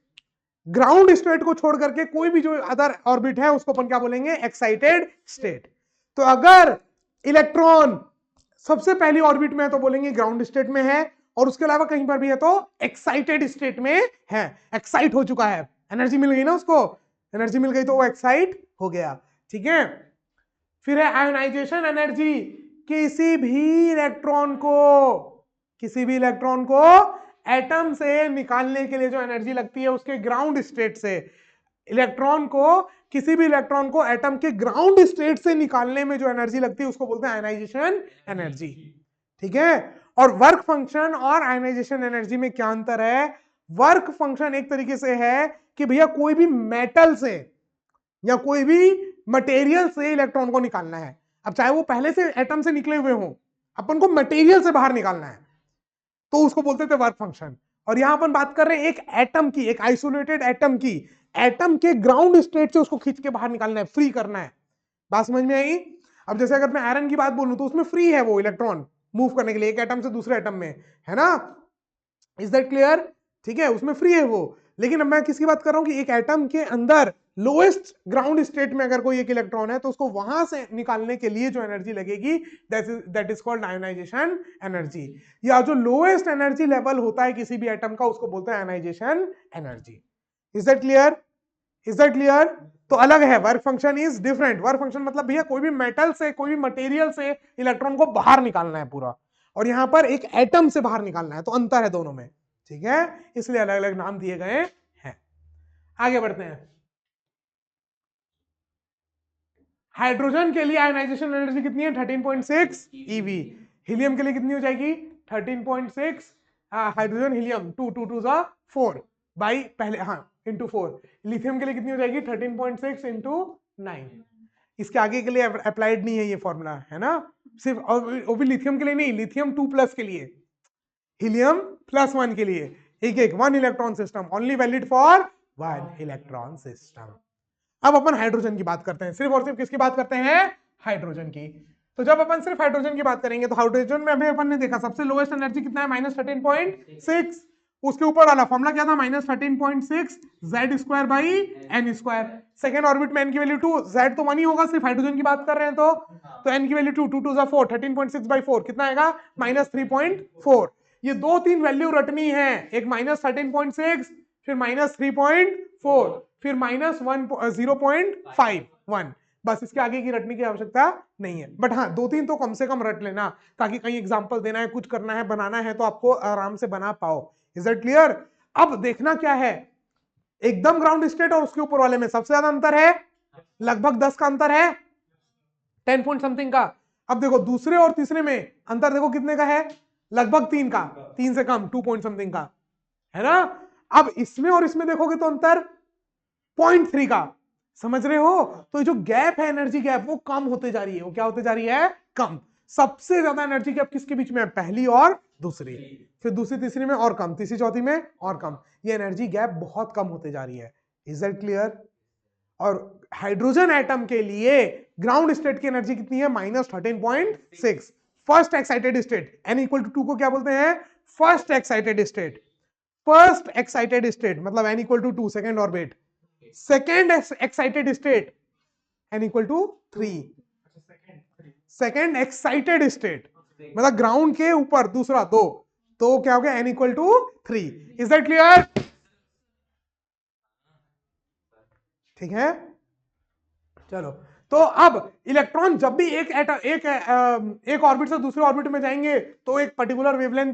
Speaker 1: ग्राउंड स्टेट को छोड़ करके कोई भी जो अदर ऑर्बिट है उसको अपन क्या बोलेंगे, एक्साइटेड स्टेट। तो अगर इलेक्ट्रॉन सबसे पहली ऑर्बिट में है तो बोलेंगे ग्राउंड स्टेट में है, और उसके अलावा कहीं पर भी है तो एक्साइटेड स्टेट में है, एक्साइट हो चुका है, एनर्जी मिल गई ना उसको, एनर्जी मिल गई तो वो एक्साइट हो गया, ठीक है। फिर है आयोनाइजेशन एनर्जी, किसी भी इलेक्ट्रॉन को एटम से निकालने के लिए जो एनर्जी लगती है उसके ग्राउंड स्टेट से, किसी भी इलेक्ट्रॉन को एटम के ग्राउंड स्टेट से निकालने में जो एनर्जी लगती है उसको बोलते हैं आयनाइजेशन एनर्जी, ठीक है। और वर्क फंक्शन और आयनाइजेशन एनर्जी में क्या अंतर है? वर्क फंक्शन एक तरीके से है कि भैया कोई भी मेटल से या कोई भी मटेरियल से इलेक्ट्रॉन को निकालना है, अब चाहे वो पहले से एटम से निकले हुए हो, अपन को मटेरियल से बाहर निकालना है तो उसको बोलते थे वर्क फंक्शन। और यहां अपन बात कर रहे हैं एक एटम की, एक आइसोलेटेड एटम की, एटम के ग्राउंड स्टेट से उसको खींच के बाहर निकालना है, फ्री करना है। बात समझ में आई? अब जैसे अगर मैं आयरन की बात बोलूं तो उसमें फ्री है वो इलेक्ट्रॉन मूव करने के लिए एक एटम से दूसरे एटम में, है ना, इज दैट क्लियर? ठीक है, उसमें फ्री है वो। लेकिन अब मैं किसकी बात कर रहा हूं कि एक एटम के अंदर लोएस्ट ग्राउंड स्टेट में अगर कोई एक इलेक्ट्रॉन है तो उसको वहां से निकालने के लिए जो एनर्जी लगेगी that is called ionisation energy. या जो लोएस्ट एनर्जी लेवल होता है किसी भी एटम का उसको बोलते हैं ionization energy. Is that clear? Is that clear? तो अलग है, work function is different. Work function मतलब भैया कोई भी मेटल से, कोई भी मटेरियल से इलेक्ट्रॉन को बाहर निकालना है पूरा, और यहां पर एक एटम से बाहर निकालना है, तो अंतर है दोनों में, ठीक है, इसलिए अलग अलग नाम दिए गए हैं। आगे बढ़ते हैं। हाइड्रोजन के लिए आयोनाइजेशन एनर्जी कितनी है? 13.6 eV। हीलियम के लिए कितनी हो जाएगी? 13.6, हाइड्रोजन हीलियम 2 2 2 4 बाई पहले, हाँ, इंटू 4। लिथियम के लिए कितनी हो जाएगी? 13.6 इंटू 9। इसके आगे के लिए अप्लाइड नहीं है ये फॉर्मूला, है ना, सिर्फ, और वो भी लिथियम के लिए नहीं, लिथियम 2+ के लिए, हीलियम +1 के लिए, एक 1 electron system, only valid for 1 electron system. अब अपन हाइड्रोजन की बात करते हैं, सिर्फ और सिर्फ किसकी बात करते हैं? हाइड्रोजन की। तो जब अपन सिर्फ हाइड्रोजन की बात करेंगे तो हाइड्रोजन में अभी अपन ने देखा सबसे लोएस्ट एनर्जी कितना है? -13.6। उसके ऊपर वाला फॉर्मूला क्या था? -13.6 Z²/n²। सेकेंड ऑर्बिट में n की वैल्यू 2, Z तो 1 ही होगा, सिर्फ हाइड्रोजन की बात कर रहे हैं तो n की वैल्यू 2, 2 2 4, 13.6/4 कितना आएगा? -3.4। ये 2-3 वैल्यू रटनी है, एक -13.6, फिर -3.4, फिर -0.51, बस, इसके आगे की रटने की आवश्यकता नहीं है। बट हाँ, 2-3 तो कम से कम रट लेना, ताकि कहीं एग्जांपल देना है, कुछ करना है, बनाना है तो आपको आराम से बना पाओ। Is that clear? अब देखना क्या है, एकदम ग्राउंड स्टेट और उसके ऊपर वाले में सबसे ज्यादा अंतर है, लगभग 10 का अंतर है, 10 पॉइंट समथिंग का। अब देखो दूसरे और तीसरे में अंतर देखो कितने का है? लगभग 3 का, 3 से कम, 2 पॉइंट समथिंग का, है ना। अब इसमें और इसमें देखोगे तो अंतर 0.3 का, समझ रहे हो? तो जो गैप है, एनर्जी गैप, वो कम होते जा रही है। वो क्या होते जा रही है? कम। सबसे ज्यादा एनर्जी गैप किसके बीच में है? पहली और दूसरी, फिर दूसरी तीसरी में और कम, तीसरी चौथी में और कम। ये एनर्जी गैप बहुत कम होते जा रही है। Is that clear? और हाइड्रोजन एटम के लिए ग्राउंड स्टेट की एनर्जी कितनी है? -13.6। फर्स्ट एक्साइटेड स्टेट, n = 2 को क्या बोलते हैं? First excited state. First excited state मतलब n = 2, second orbit. Second excited state n = 3। Second excited state मतलब ग्राउंड के ऊपर दूसरा 2, तो क्या हो गया? n = 3। Is that clear? ठीक है, चलो। तो अब इलेक्ट्रॉन जब भी एक ऑर्बिट से दूसरे ऑर्बिट में जाएंगे तो एक पर्टिकुलर वेवलेंथ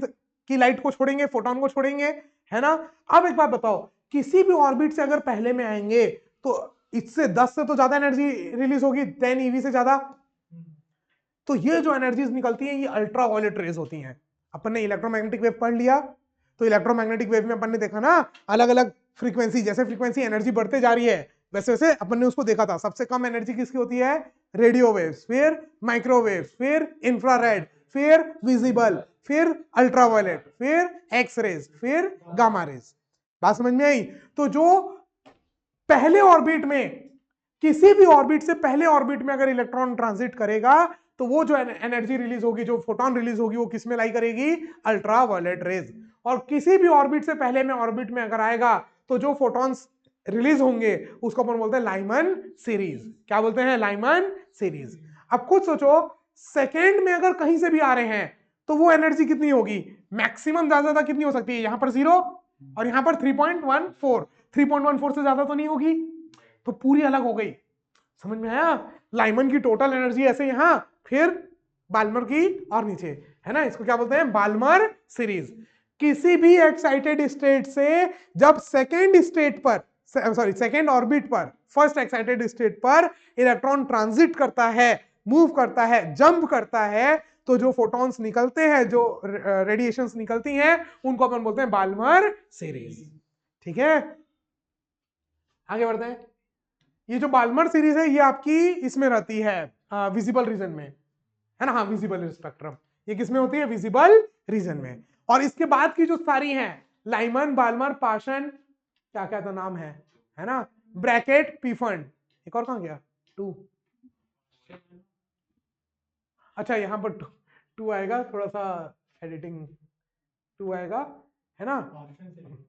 Speaker 1: की लाइट को छोड़ेंगे, फोटोन को छोड़ेंगे, है ना। अब एक बात बताओ, किसी भी ऑर्बिट से अगर पहले में आएंगे तो इससे 10 से तो ज्यादा एनर्जी रिलीज होगी, 10 eV से ज्यादा। तो ये जो एनर्जीज निकलती हैं ये अल्ट्रा वायलेट रेज होती हैं। अपन ने इलेक्ट्रोमैग्नेटिक वेव पढ़ लिया, तो इलेक्ट्रोमैग्नेटिक वेव में अपन ने देखा ना अलग अलग फ्रीक्वेंसी, जैसे फ्रीक्वेंसी एनर्जी बढ़ते जा रही है वैसे वैसे अपन ने उसको देखा था। सबसे कम एनर्जी किसकी होती है? रेडियो वेव्स, फिर माइक्रोवेव्स, फिर इंफ्रारेड, फिर विजिबल, फिर अल्ट्रावायलेट, फिर एक्स रेज, फिर गामा रेज। बात समझ में आई? तो जो पहले ऑर्बिट में, किसी भी ऑर्बिट से पहले ऑर्बिट में अगर इलेक्ट्रॉन ट्रांजिट करेगा तो वो जो एनर्जी रिलीज होगी, जो फोटोन रिलीज होगी, वो किस में लाई करेगी? Ultraviolet rays. और किसी भी ऑर्बिट से पहले में ऑर्बिट में अगर आएगा तो जो फोटॉन्स रिलीज होंगे उसको अपन बोलते हैं लाइमन सीरीज। क्या बोलते हैं? Lyman series. अब खुद सोचो, सेकेंड में अगर कहीं से भी आ रहे हैं तो वो एनर्जी कितनी होगी? मैक्सिमम ज्यादा कितनी हो सकती है? यहां पर 0 और यहां पर 3.14। 3.14 से ज्यादा तो नहीं होगी, तो पूरी अलग हो गई। समझ में आया? लाइमन की टोटल एनर्जी ऐसे यहां, फिर बाल्मर की और नीचे, है ना? इसको क्या बोलते हैं? Balmer series. किसी भी एक्साइटेड स्टेट से जब सेकेंड स्टेट पर, सॉरी सेकेंड ऑर्बिट पर फर्स्ट एक्साइटेड स्टेट पर इलेक्ट्रॉन ट्रांजिट करता है, मूव करता है, जंप करता है, तो जो फोटॉन्स निकलते हैं, जो रेडिएशंस निकलती हैं, उनको अपन बोलते हैं बाल्मर सीरीज। ठीक है, आगे बढ़ते हैं। ये जो बाल्मर सीरीज है ये आपकी इसमें रहती है विजिबल रीजन में, है ना? हाँ, विजिबल स्पेक्ट्रम ये किसमें होती है? विजिबल रीजन में। और इसके बाद की जो सारी हैं, लाइमन, बाल्मर, पाशन, क्या क्या तो नाम है ना? ब्रैकेट, पीफंड, एक और कहां गया? 2। अच्छा, यहां पर 2 आएगा, थोड़ा सा एडिटिंग 2 आएगा, है ना?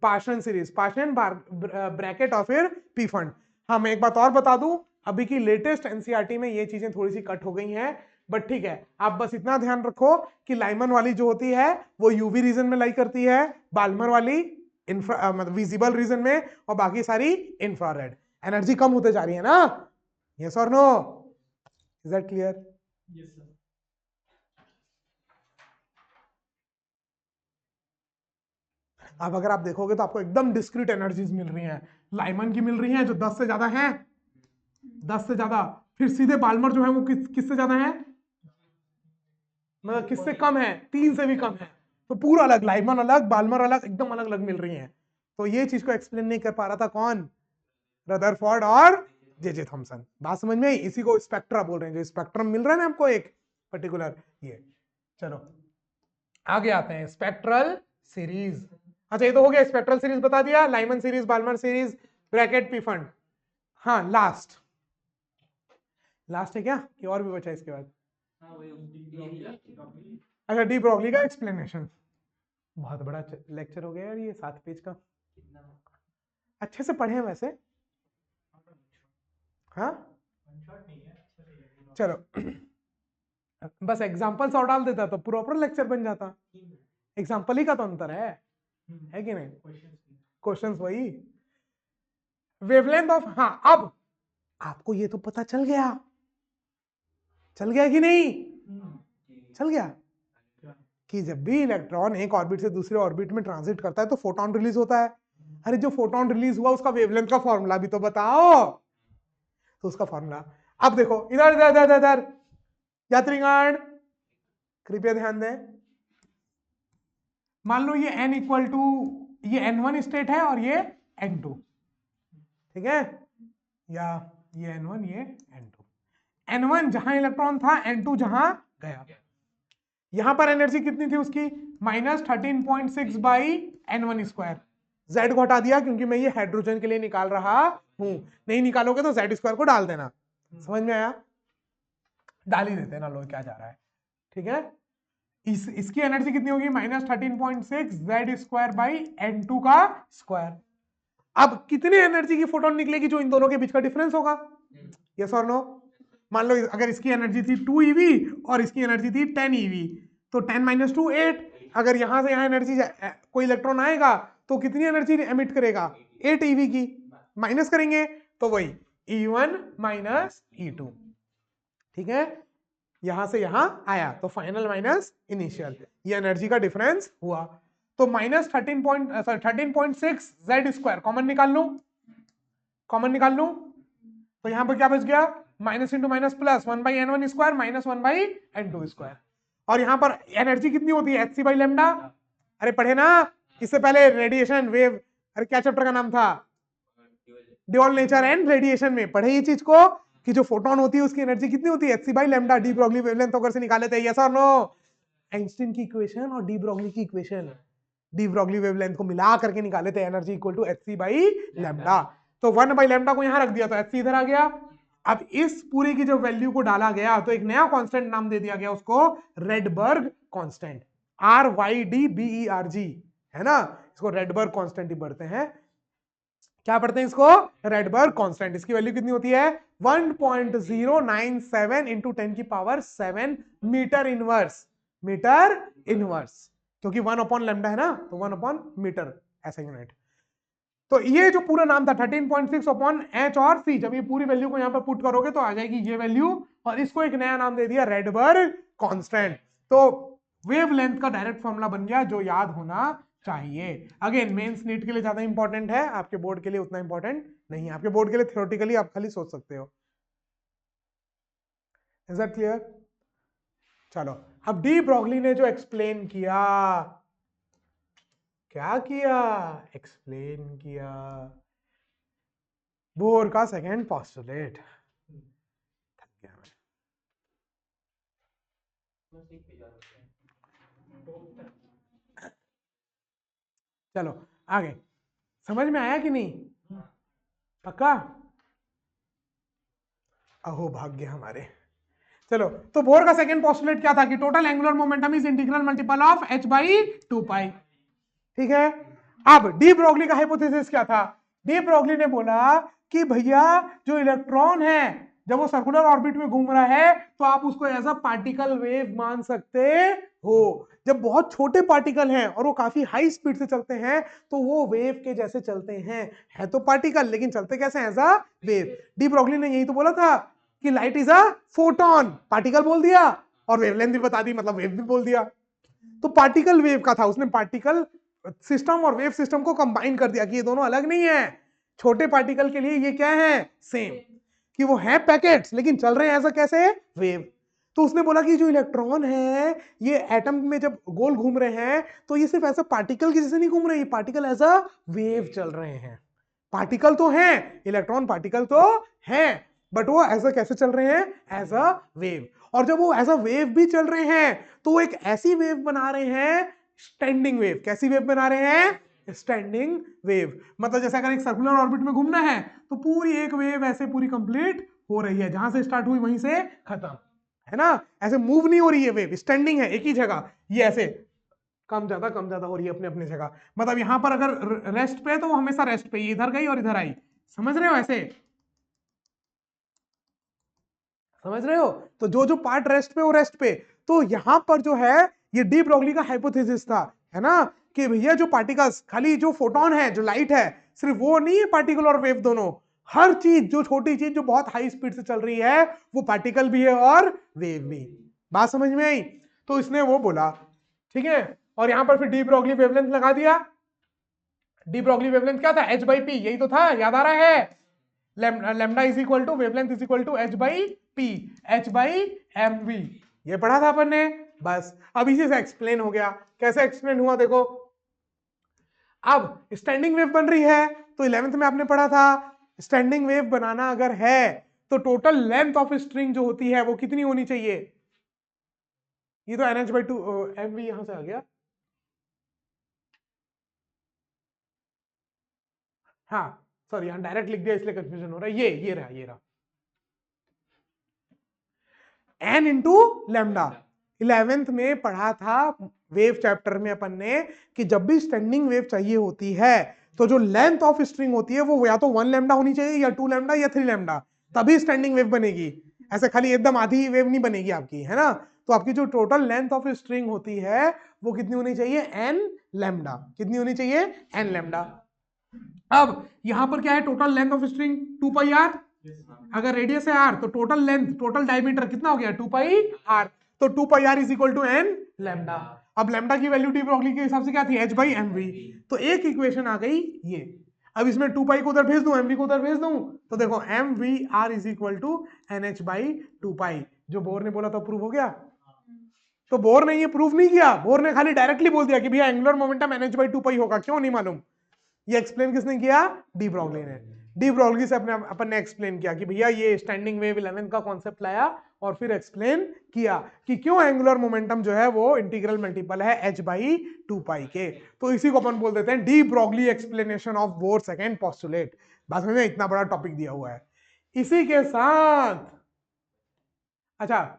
Speaker 1: पाशन सीरीज, पाशन, ब्रैकेट और फिर पीफंड। हाँ, मैं एक बात और बता दूं, अभी की लेटेस्ट एनसीईआरटी में ये चीजें थोड़ी सी कट हो गई हैं, बट ठीक है, आप बस इतना ध्यान रखो कि लाइमन वाली जो होती है वो यूवी रीजन में लाई करती है, बाल्मर वाली मतलब विजिबल रीजन में, और बाकी सारी इंफ्रारेड। एनर्जी कम होते जा रही है ना? यस और no? Is that clear?
Speaker 2: Yes sir.
Speaker 1: अब अगर आप देखोगे तो आपको एकदम डिस्क्रीट एनर्जीज मिल रही हैं। लाइमन की मिल रही हैं जो 10 से ज्यादा है, 10 से ज्यादा। फिर सीधे बाल्मर जो है वो किससे ज्यादा है? मतलब किससे कम है? 3 से भी कम है। तो पूरा अलग, लाइमन अलग, बाल्मर अलग, एकदम अलग अलग मिल रही हैं। तो ये चीज को एक्सप्लेन नहीं कर पा रहा था कौन? रदरफोर्ड और जे थॉमसन। बात समझ में आई? इसी को स्पेक्ट्रा बोल रहे हैं, जो स्पेक्ट्रम मिल रहा है ना आपको एक पर्टिकुलर, ये। चलो आगे आते हैं, स्पेक्ट्रल सीरीज। अच्छा, ये तो हो गया, स्पेक्ट्रल सीरीज बता दिया, Lyman series, Balmer series, Brackett, Pfund. हाँ, लास्ट है क्या कि और भी बचा इसके बाद? अच्छा, डी ब्रॉगली का एक्सप्लेनेशन। बहुत बड़ा लेक्चर हो गया यार ये, 7 पेज का। अच्छे से पढ़े हैं वैसे? हाँ, चलो बस एग्जांपल्स और डाल देता तो प्रॉपर लेक्चर बन जाता। एग्जांपल ही का तो अंतर है कि नहीं? क्वेश्चंस वही। वेवलेंथ ऑफ, हाँ, अब आपको ये तो पता चल गया कि नहीं? चल गया कि जब भी इलेक्ट्रॉन एक ऑर्बिट से दूसरे ऑर्बिट में ट्रांजिट करता है तो फोटोन रिलीज होता है। अरे, जो फोटोन रिलीज हुआ उसका वेवलेंथ का फॉर्मूला भी तो बताओ। तो उसका फॉर्मूला, अब देखो, इधर इधर इधर इधर यात्रीगण कृपया ध्यान दें। मान लो ये n इक्वल टू, ये n1 स्टेट है और ये n2, ठीक है? या ये n1, ये n2। n1 जहां इलेक्ट्रॉन था, n2 जहां गया। यहां पर एनर्जी कितनी थी उसकी? -13.6 बाई n1 स्क्वायर। z को हटा दिया क्योंकि मैं ये हाइड्रोजन के लिए निकाल रहा हूं। नहीं निकालोगे तो z स्क्वायर को डाल देना। समझ में आया? डाल ही देते ना, लो क्या जा रहा है, ठीक है? इसकी एनर्जी कितनी होगी? -13.6 जेड स्क्वायर बाई n2 का स्क्वायर। अब कितनी एनर्जी की फोटोन निकलेगी जो इन दोनों के बीच का डिफरेंस होगा? यस और नो? मान लो अगर इसकी एनर्जी थी 2 eV और इसकी एनर्जी थी 10 eV, तो 10 - 2 8। अगर यहां से यहां एनर्जी, कोई इलेक्ट्रॉन आएगा तो कितनी एनर्जी एमिट करेगा? 8 eV की। माइनस करेंगे तो वही E1 माइनस E2, ठीक है? यहां से यहां आया तो फाइनल माइनस इनिशियल, ये एनर्जी का डिफरेंस हुआ। तो -13.6 जेड स्क्वायर कॉमन निकाल लूं, तो यहां पर क्या बच गया? Minus into minus plus 1/n1 square minus 1/n2 square. और यहां पर एनर्जी कितनी होती है? hc by lambda. अरे पढ़े ना इससे पहले, रेडिएशन वेव, अरे क्या चैप्टर का नाम था? ड्यूअल नेचर एंड रेडिएशन में पढ़े ये चीज को, कि जो फोटोन होती है उसकी एनर्जी कितनी होती है? hc by lambda. De Broglie wavelength अगर से निकाले थे, यस और नो? आइंस्टीन की इक्वेशन और डी ब्रॉगली की इक्वेशन, डी ब्रॉगली वेवलेंथ को मिला करके निकाले थे, energy equal to hc by lambda. तो 1 बाई लैम्डा को यहां रख दिया तो hc इधर आ गया। अब इस पूरी की जब वैल्यू को डाला गया तो एक नया कांस्टेंट नाम दे दिया गया उसको, रेडबर्ग कांस्टेंट, RYDBERG, है ना, इसको रेडबर्ग कांस्टेंट ही पढ़ते हैं। क्या पढ़ते हैं इसको? Rydberg constant. इसकी वैल्यू कितनी होती है? 1.097 इंटू 10 की power 7 metre inverse, metre inverse, क्योंकि 1 अपॉन लैम्डा है ना, तो 1 अपॉन मीटर ऐसा यूनिट। तो ये जो पूरा नाम था 13.6 अपॉन एच और सी, जब ये पूरी वैल्यू को यहां पर पुट करोगे तो आ जाएगी ये वैल्यू, और इसको एक नया नाम दे दिया रेडबर्ग कांस्टेंट। तो वेवलेंथ का डायरेक्ट फॉर्मूला बन गया जो याद होना चाहिए। अगेन मेंस नीट के लिए ज्यादा इंपॉर्टेंट है, आपके बोर्ड के लिए उतना इंपॉर्टेंट नहीं है। आपके बोर्ड के लिए थ्योरेटिकली आप खाली सोच सकते हो। Is that clear? चलो, अब डी ब्रॉगली ने जो एक्सप्लेन किया, क्या किया? एक्सप्लेन किया बोर का सेकेंड पोस्टुलेट। चलो आगे, समझ में आया कि नहीं? पक्का? अहो भाग्य हमारे। चलो, तो बोर का सेकंड पोस्टुलेट क्या था कि total angular momentum is integral multiple of h by 2 पाई। ठीक है, अब डी ब्रॉगली का हाइपोथेसिस क्या था? डी ब्रॉगली ने बोला कि भैया जो इलेक्ट्रॉन है जब वो सर्कुलर ऑर्बिट में घूम रहा है तो आप उसको एज अ पार्टिकल वेव मान सकते हो। जब बहुत छोटे पार्टिकल हैं और वो काफी हाई स्पीड से चलते हैं तो वो वेव के जैसे चलते हैं, है तो पार्टिकल लेकिन चलते कैसे? As a wave. De Broglie ने यही तो बोला था कि light is a photon, particle बोल दिया, और वेवलेंथ भी बता दी, मतलब वेव भी बोल दिया। तो पार्टिकल वेव का था, उसने पार्टिकल सिस्टम और वेव सिस्टम को कंबाइन कर दिया कि ये दोनों अलग नहीं है। छोटे पार्टिकल के लिए ये क्या है? सेम, कि वो है पैकेट्स लेकिन चल रहे हैं ऐसा कैसे? वेव। तो उसने बोला कि जो इलेक्ट्रॉन है ये एटम में जब गोल घूम रहे हैं तो ये सिर्फ ऐसा पार्टिकल की जैसे नहीं घूम रहे, पार्टिकल एज अ वेव चल रहे हैं। पार्टिकल तो हैं, इलेक्ट्रॉन पार्टिकल तो हैं, बट वो ऐसा कैसे चल रहे हैं? As a wave. और जब वो एज अ वेव भी चल रहे हैं तो वो एक ऐसी वेव बना रहे हैं, स्टैंडिंग वेव। कैसी वेव बना रहे हैं? Standing wave. मतलब जैसे अगर एक सर्कुलर ऑर्बिट में घूमना है तो पूरी एक वेव ऐसे पूरी कंप्लीट हो रही है, जहां से स्टार्ट हुई वहीं से खत्म, है ना, ऐसे मूव नहीं हो रही है वेव, स्टैंडिंग है एक ही जगह, ये ऐसे कम ज्यादा हो रही है अपने अपने जगह। मतलब यहां पर अगर रेस्ट पे है तो वो हमेशा रेस्ट पे, ये इधर गई और इधर आई, समझ रहे हो? ऐसे समझ रहे हो? तो जो जो पार्ट रेस्ट पे वो रेस्ट पे। तो यहां पर जो है ये डी ब्रॉगली का हाइपोथेसिस था, है ना, कि भैया जो पार्टिकल्स, खाली जो फोटोन है, जो लाइट है, सिर्फ वो नहीं है पार्टिकल और वेव दोनों, हर चीज, जो छोटी चीज जो बहुत हाई स्पीड से चल रही है वो पार्टिकल भी है और वेव भी। बात समझ में आई? तो इसने वो बोला, ठीक है, और यहां पर फिर डी ब्रॉगली वेवलेंथ लगा दिया। डी ब्रॉगली वेवलेंथ क्या था? h बाई पी, यही तो था, याद आ रहा है? Lambda is equal to wavelength is equal to h by P, h by M V, ये पढ़ा था अपन ने। बस अब इसी से एक्सप्लेन हो गया। कैसे एक्सप्लेन हुआ देखो, अब स्टैंडिंग वेव बन रही है तो 11th में आपने पढ़ा था स्टैंडिंग वेव बनाना अगर है तो टोटल लेंथ ऑफ स्ट्रिंग जो होती है वो कितनी होनी चाहिए? ये तो NH बाई 2 एम वी यहां से आ गया, हाँ सॉरी यहां डायरेक्ट लिख दिया इसलिए कंफ्यूजन हो रहा है। ये रहा, ये रहा n इंटू लैम्डा। 11th में पढ़ा था वेव चैप्टर में अपन ने कि जब भी स्टैंडिंग वेव चाहिए होती है तो जो लेंथ ऑफ स्ट्रिंग होती है वो या तो 1 लैम्डा होनी चाहिए या 2 लैम्डा या 3 लैम्डा, तभी स्टैंडिंग वेव बनेगी। ऐसे खाली एकदम आधी वेव नहीं बनेगी आपकी, है ना। तो आपकी जो टोटल लेंथ ऑफ स्ट्रिंग होती है वो कितनी होनी चाहिए? n lambda. कितनी होनी चाहिए? n lambda. अब यहां पर क्या है? Total length of string 2 pi R, अगर रेडियस है r तो टोटल लेंथ, टोटल डायमीटर कितना हो गया? 2 पाई r। तो 2 pi r is equal to n lambda. अब लैम्डा की वैल्यू डी ब्रॉगली के हिसाब से क्या थी? h by M V. तो एक इक्वेशन आ गई ये। अब इसमें 2 पाई को उधर भेज दूं, एम वी को उधर भेज दूं, तो देखो M we are is equal to N H by 2 pi. जो बोर ने बोला था प्रूव हो गया। तो बोर ने ये प्रूव नहीं किया, बोर ने खाली डायरेक्टली बोल दिया कि भैया angular momentum N H by 2 pi होगा। क्यों नहीं मालूम? ये एक्सप्लेन किसने किया? डी ब्रॉगली ने। डी ब्रॉगली से अपन ने एक्सप्लेन किया कि भैया ये स्टैंडिंग वेव 11 का कॉन्सेप्ट लाया और फिर एक्सप्लेन किया कि क्यों एंगुलर मोमेंटम जो है वो इंटीग्रल मल्टीपल है h/2 के। तो इसी को अपन बोल देते हैं de Broglie explanation of bore second postulate. बात समझ में, इतना बड़ा टॉपिक दिया हुआ है। इसी के साथ अच्छा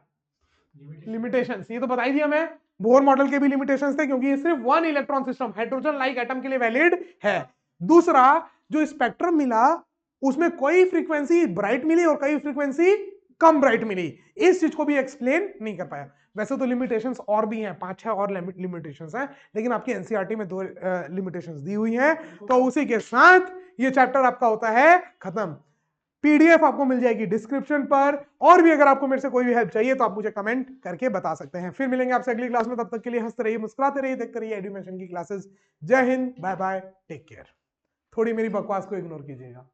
Speaker 1: लिमिटेशंस ये तो बता ही दिया मैं, बोर मॉडल के भी लिमिटेशंस थे क्योंकि ये सिर्फ one electron system hydrogen like atom के लिए वैलिड है। दूसरा जो स्पेक्ट्रम मिला उसमें कोई फ्रीक्वेंसी ब्राइट मिली और कई फ्रीक्वेंसी कम ब्राइट मिली, इस चीज को भी एक्सप्लेन नहीं कर पाया। वैसे तो लिमिटेशंस और भी हैं, 5-6 और लिमिटेशंस हैं, लेकिन आपकी एनसीईआरटी में 2 लिमिटेशंस दी हुई हैं। तो उसी के साथ ये चैप्टर आपका होता है खत्म। पीडीएफ आपको मिल जाएगी डिस्क्रिप्शन पर, और भी अगर आपको मेरे से कोई भी हेल्प चाहिए तो आप मुझे कमेंट करके बता सकते हैं। फिर मिलेंगे आपसे अगली क्लास में, तब तक के लिए हंसते रहिए, मुस्कुराते रहिए, देखते रहिए एडुमेशन की क्लासेस। जय हिंद, बाय बाय, टेक केयर। थोड़ी मेरी बकवास को इग्नोर कीजिएगा।